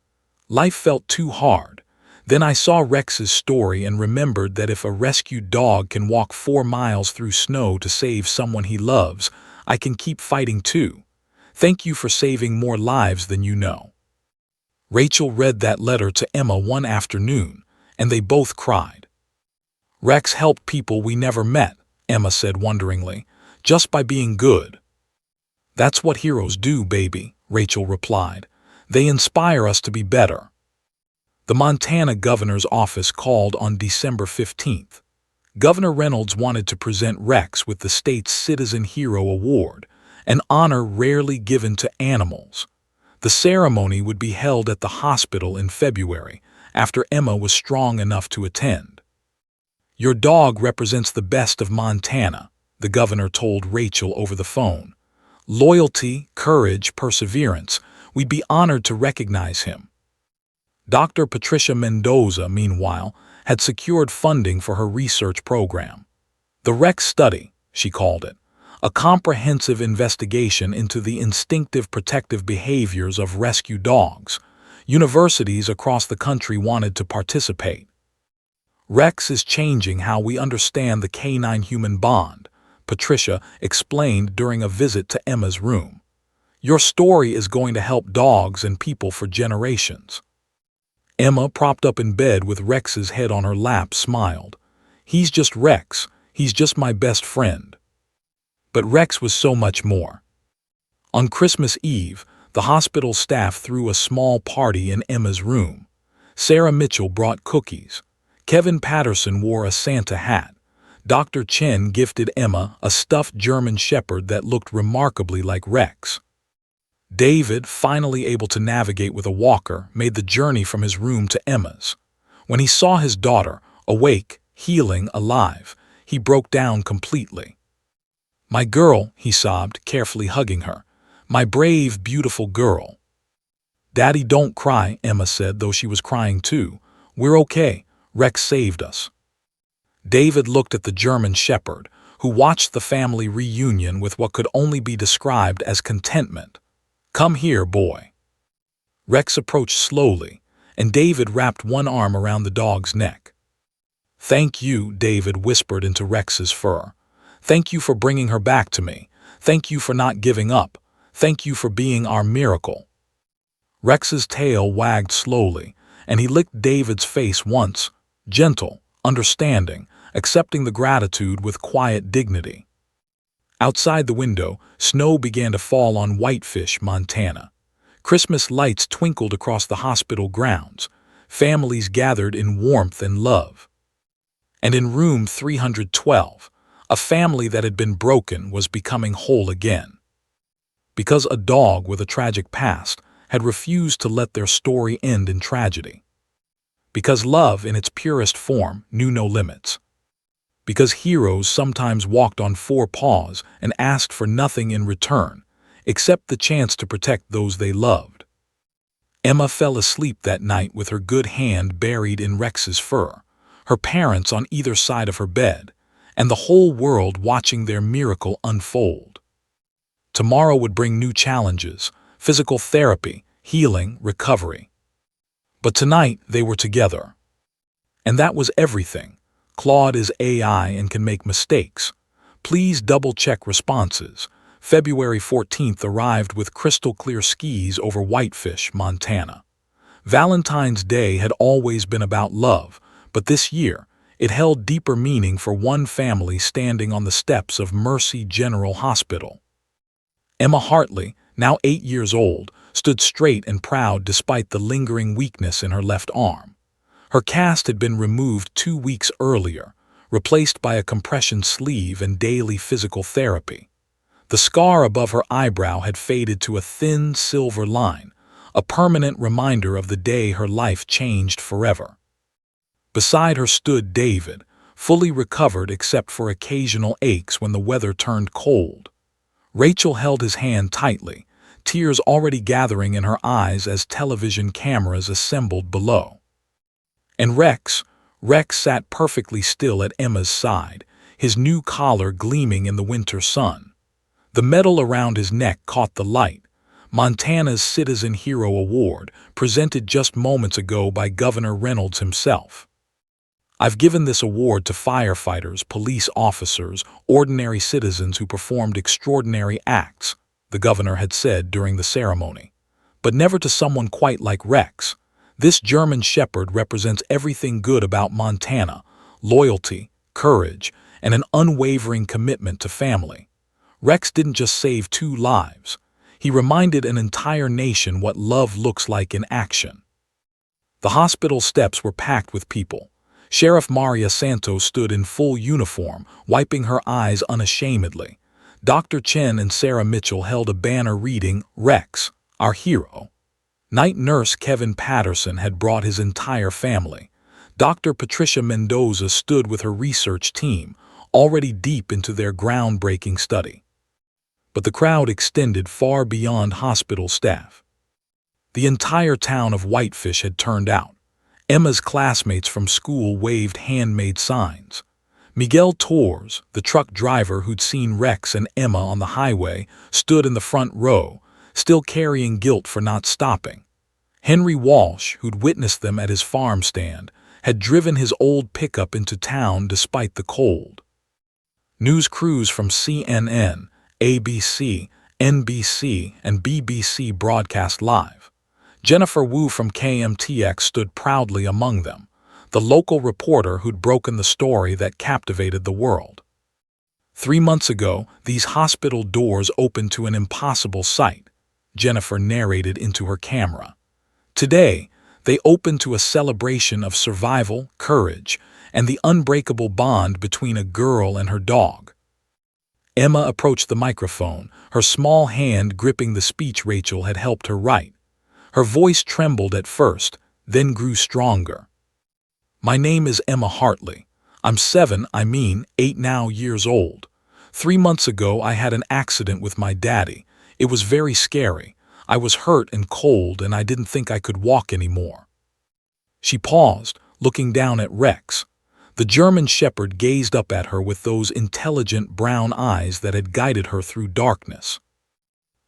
Life felt too hard. Then I saw Rex's story and remembered that if a rescued dog can walk 4 miles through snow to save someone he loves, I can keep fighting too. Thank you for saving more lives than you know. Rachel read that letter to Emma one afternoon, and they both cried. Rex helped people we never met, Emma said wonderingly, just by being good. That's what heroes do, baby, Rachel replied. They inspire us to be better. The Montana governor's office called on December 15th. Governor Reynolds wanted to present Rex with the state's Citizen Hero Award, an honor rarely given to animals. The ceremony would be held at the hospital in February, after Emma was strong enough to attend. Your dog represents the best of Montana, the governor told Rachel over the phone. Loyalty, courage, perseverance. We'd be honored to recognize him. Dr. Patricia Mendoza, meanwhile, had secured funding for her research program. The Rex Study, she called it, a comprehensive investigation into the instinctive protective behaviors of rescue dogs. Universities across the country wanted to participate. Rex is changing how we understand the canine-human bond, Patricia explained during a visit to Emma's room. Your story is going to help dogs and people for generations. Emma, propped up in bed with Rex's head on her lap, smiled. He's just Rex. He's just my best friend. But Rex was so much more. On Christmas Eve, the hospital staff threw a small party in Emma's room. Sarah Mitchell brought cookies. Kevin Patterson wore a Santa hat. Dr. Chen gifted Emma a stuffed German Shepherd that looked remarkably like Rex. David, finally able to navigate with a walker, made the journey from his room to Emma's. When he saw his daughter, awake, healing, alive, he broke down completely. My girl, he sobbed, carefully hugging her. My brave, beautiful girl. Daddy, don't cry, Emma said, though she was crying too. We're okay. Rex saved us. David looked at the German Shepherd, who watched the family reunion with what could only be described as contentment. Come here, boy. Rex approached slowly, and David wrapped one arm around the dog's neck. Thank you, David whispered into Rex's fur. Thank you for bringing her back to me. Thank you for not giving up. Thank you for being our miracle. Rex's tail wagged slowly, and he licked David's face once, gentle, understanding, accepting the gratitude with quiet dignity. Outside the window, snow began to fall on Whitefish, Montana. Christmas lights twinkled across the hospital grounds. Families gathered in warmth and love. And in room 312, a family that had been broken was becoming whole again. Because a dog with a tragic past had refused to let their story end in tragedy. Because love in its purest form knew no limits. Because heroes sometimes walked on 4 paws and asked for nothing in return, except the chance to protect those they loved. Emma fell asleep that night with her good hand buried in Rex's fur, her parents on either side of her bed, and the whole world watching their miracle unfold. Tomorrow would bring new challenges, physical therapy, healing, recovery. But tonight they were together. And that was everything. Claude is AI and can make mistakes. Please double-check responses. February 14th arrived with crystal-clear skis over Whitefish, Montana. Valentine's Day had always been about love, but this year, it held deeper meaning for one family standing on the steps of Mercy General Hospital. Emma Hartley, now 8 years old, stood straight and proud despite the lingering weakness in her left arm. Her cast had been removed 2 weeks earlier, replaced by a compression sleeve and daily physical therapy. The scar above her eyebrow had faded to a thin silver line, a permanent reminder of the day her life changed forever. Beside her stood David, fully recovered except for occasional aches when the weather turned cold. Rachel held his hand tightly, tears already gathering in her eyes as television cameras assembled below. And Rex sat perfectly still at Emma's side, his new collar gleaming in the winter sun. The medal around his neck caught the light, Montana's Citizen Hero Award, presented just moments ago by Governor Reynolds himself. I've given this award to firefighters, police officers, ordinary citizens who performed extraordinary acts, the governor had said during the ceremony. But never to someone quite like Rex. This German Shepherd represents everything good about Montana: loyalty, courage, and an unwavering commitment to family. Rex didn't just save 2 lives. He reminded an entire nation what love looks like in action. The hospital steps were packed with people. Sheriff Maria Santos stood in full uniform, wiping her eyes unashamedly. Dr. Chen and Sarah Mitchell held a banner reading, "Rex, our hero." Night nurse Kevin Patterson had brought his entire family. Dr. Patricia Mendoza stood with her research team, already deep into their groundbreaking study. But the crowd extended far beyond hospital staff. The entire town of Whitefish had turned out. Emma's classmates from school waved handmade signs. Miguel Torres, the truck driver who'd seen Rex and Emma on the highway, stood in the front row, still carrying guilt for not stopping. Henry Walsh, who'd witnessed them at his farm stand, had driven his old pickup into town despite the cold. News crews from CNN, ABC, NBC, and BBC broadcast live. Jennifer Wu from KMTX stood proudly among them, the local reporter who'd broken the story that captivated the world. 3 months ago, these hospital doors opened to an impossible sight, Jennifer narrated into her camera. Today, they open to a celebration of survival, courage, and the unbreakable bond between a girl and her dog. Emma approached the microphone, her small hand gripping the speech Rachel had helped her write. Her voice trembled at first, then grew stronger. "My name is Emma Hartley. I'm 8 now years old. 3 months ago I had an accident with my daddy. It was very scary. I was hurt and cold and I didn't think I could walk anymore." She paused, looking down at Rex. The German Shepherd gazed up at her with those intelligent brown eyes that had guided her through darkness.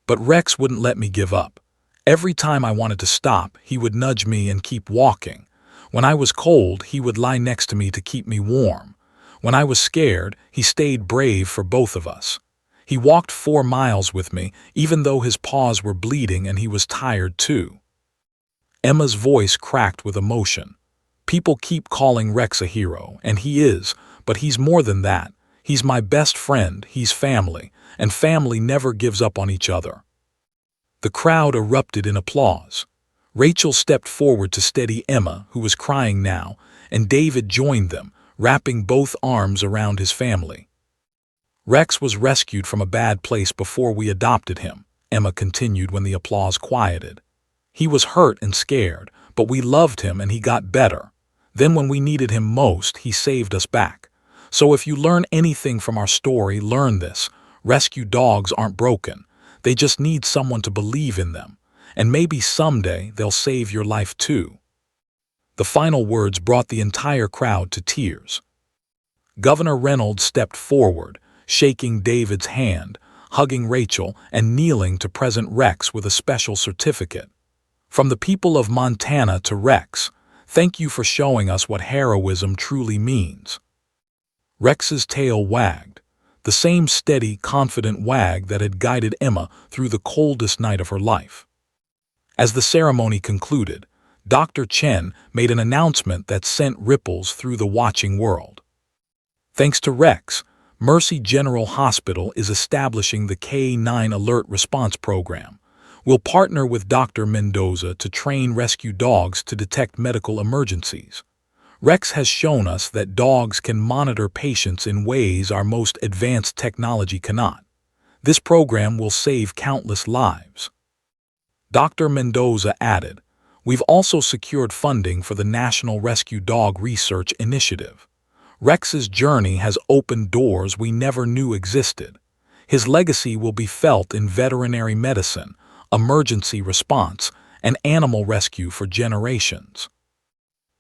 "But Rex wouldn't let me give up. Every time I wanted to stop, he would nudge me and keep walking. When I was cold, he would lie next to me to keep me warm. When I was scared, he stayed brave for both of us. He walked 4 miles with me, even though his paws were bleeding and he was tired too." Emma's voice cracked with emotion. "People keep calling Rex a hero, and he is, but he's more than that. He's my best friend, he's family, and family never gives up on each other." The crowd erupted in applause. Rachel stepped forward to steady Emma, who was crying now, and David joined them, wrapping both arms around his family. "Rex was rescued from a bad place before we adopted him," Emma continued when the applause quieted. "He was hurt and scared, but we loved him and he got better. Then when we needed him most, he saved us back. So if you learn anything from our story, learn this: rescue dogs aren't broken. They just need someone to believe in them, and maybe someday they'll save your life too." The final words brought the entire crowd to tears. Governor Reynolds stepped forward, shaking David's hand, hugging Rachel, and kneeling to present Rex with a special certificate. From the people of Montana to Rex, thank you for showing us what heroism truly means. Rex's tail wagged, the same steady, confident wag that had guided Emma through the coldest night of her life. As the ceremony concluded, Dr. Chen made an announcement that sent ripples through the watching world. Thanks to Rex, Mercy General Hospital is establishing the K-9 Alert Response Program. We'll partner with Dr. Mendoza to train rescue dogs to detect medical emergencies. Rex has shown us that dogs can monitor patients in ways our most advanced technology cannot. This program will save countless lives. Dr. Mendoza added, "We've also secured funding for the National Rescue Dog Research Initiative. Rex's journey has opened doors we never knew existed. His legacy will be felt in veterinary medicine, emergency response, and animal rescue for generations."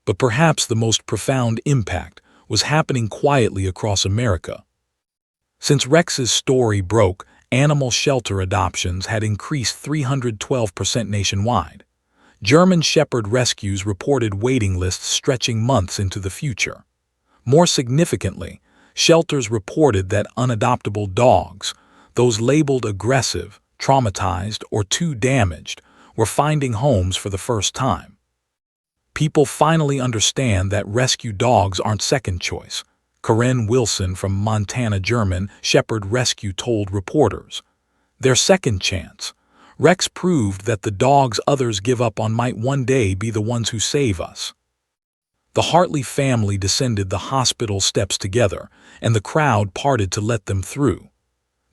But perhaps the most profound impact was happening quietly across America. Since Rex's story broke, animal shelter adoptions had increased 312% nationwide. German Shepherd rescues reported waiting lists stretching months into the future. More significantly, shelters reported that unadoptable dogs, those labeled aggressive, traumatized, or too damaged, were finding homes for the first time. People finally understand that rescue dogs aren't second choice. Karen Wilson from Montana German Shepherd Rescue told reporters, "Their second chance. Rex proved that the dogs others give up on might one day be the ones who save us." The Hartley family descended the hospital steps together, and the crowd parted to let them through.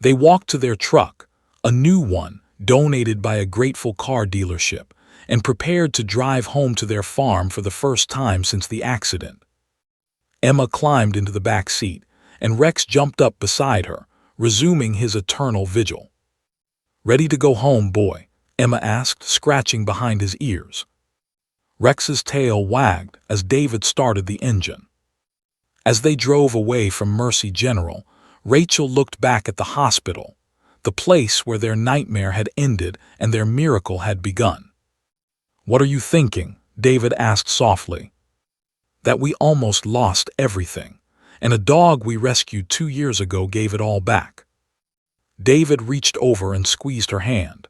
They walked to their truck, a new one, donated by a grateful car dealership, and prepared to drive home to their farm for the first time since the accident. Emma climbed into the back seat, and Rex jumped up beside her, resuming his eternal vigil. "Ready to go home, boy?" Emma asked, scratching behind his ears. Rex's tail wagged as David started the engine. As they drove away from Mercy General, Rachel looked back at the hospital, the place where their nightmare had ended and their miracle had begun. "What are you thinking?" David asked softly. "That we almost lost everything, and a dog we rescued 2 years ago gave it all back." David reached over and squeezed her hand.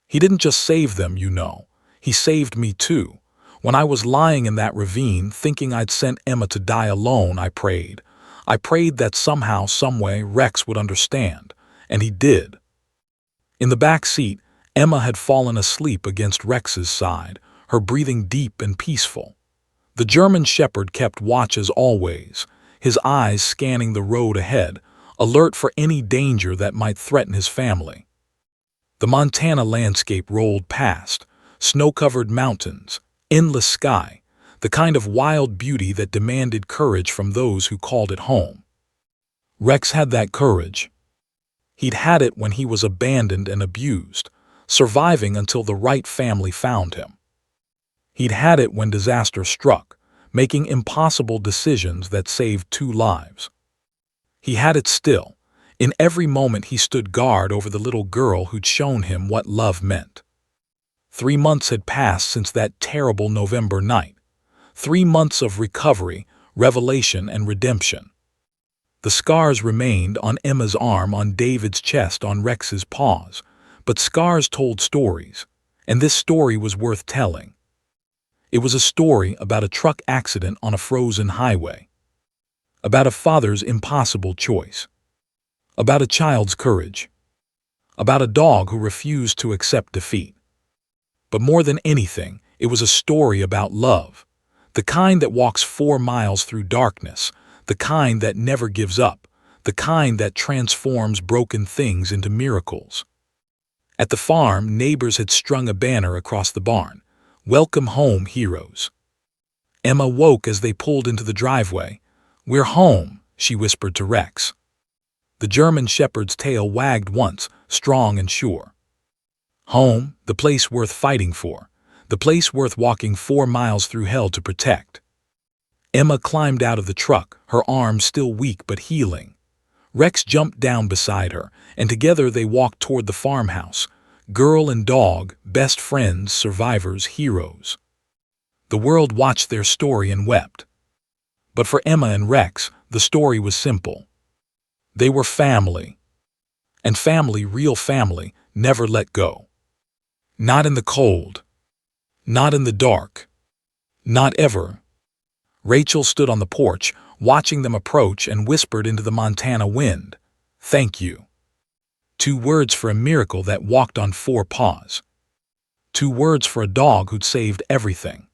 "He didn't just save them, you know. He saved me too. When I was lying in that ravine, thinking I'd sent Emma to die alone, I prayed. I prayed that somehow, someway, Rex would understand. And he did." In the back seat, Emma had fallen asleep against Rex's side, her breathing deep and peaceful. The German Shepherd kept watch as always, his eyes scanning the road ahead, alert for any danger that might threaten his family. The Montana landscape rolled past, snow-covered mountains, endless sky, the kind of wild beauty that demanded courage from those who called it home. Rex had that courage. He'd had it when he was abandoned and abused, surviving until the right family found him. He'd had it when disaster struck, making impossible decisions that saved 2 lives. He had it still. In every moment he stood guard over the little girl who'd shown him what love meant. 3 months had passed since that terrible November night. 3 months of recovery, revelation, and redemption. The scars remained on Emma's arm, on David's chest, on Rex's paws, but scars told stories, and this story was worth telling. It was a story about a truck accident on a frozen highway, about a father's impossible choice, about a child's courage, about a dog who refused to accept defeat. But more than anything, it was a story about love, the kind that walks 4 miles through darkness, the kind that never gives up, the kind that transforms broken things into miracles. At the farm, neighbors had strung a banner across the barn, "Welcome home, heroes." Emma woke as they pulled into the driveway. "We're home," she whispered to Rex. The German Shepherd's tail wagged once, strong and sure. Home, the place worth fighting for, the place worth walking 4 miles through hell to protect. Emma climbed out of the truck, her arms still weak but healing. Rex jumped down beside her, and together they walked toward the farmhouse, Girl and dog, best friends, survivors, heroes. The world watched their story and wept. But for Emma and Rex, the story was simple. They were family. And family, real family, never let go. Not in the cold. Not in the dark. Not ever. Rachel stood on the porch, watching them approach, and whispered into the Montana wind, "Thank you." 2 words for a miracle that walked on 4 paws. 2 words for a dog who'd saved everything.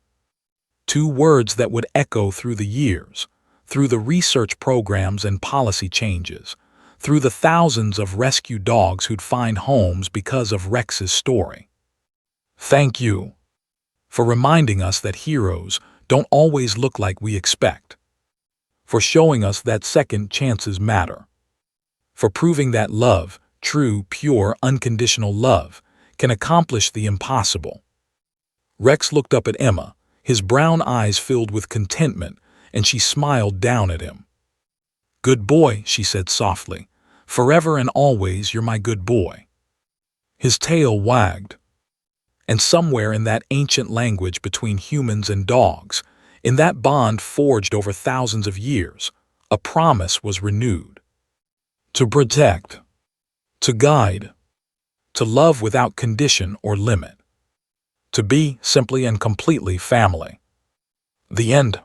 2 words that would echo through the years, through the research programs and policy changes, through the thousands of rescued dogs who'd find homes because of Rex's story. Thank you for reminding us that heroes don't always look like we expect, for showing us that second chances matter, for proving that love, true, pure, unconditional love, can accomplish the impossible. Rex looked up at Emma, his brown eyes filled with contentment, and she smiled down at him. "Good boy," she said softly. "Forever and always you're my good boy." His tail wagged. And somewhere in that ancient language between humans and dogs, in that bond forged over thousands of years, a promise was renewed. To protect, to guide, to love without condition or limit. To be simply and completely family. The end.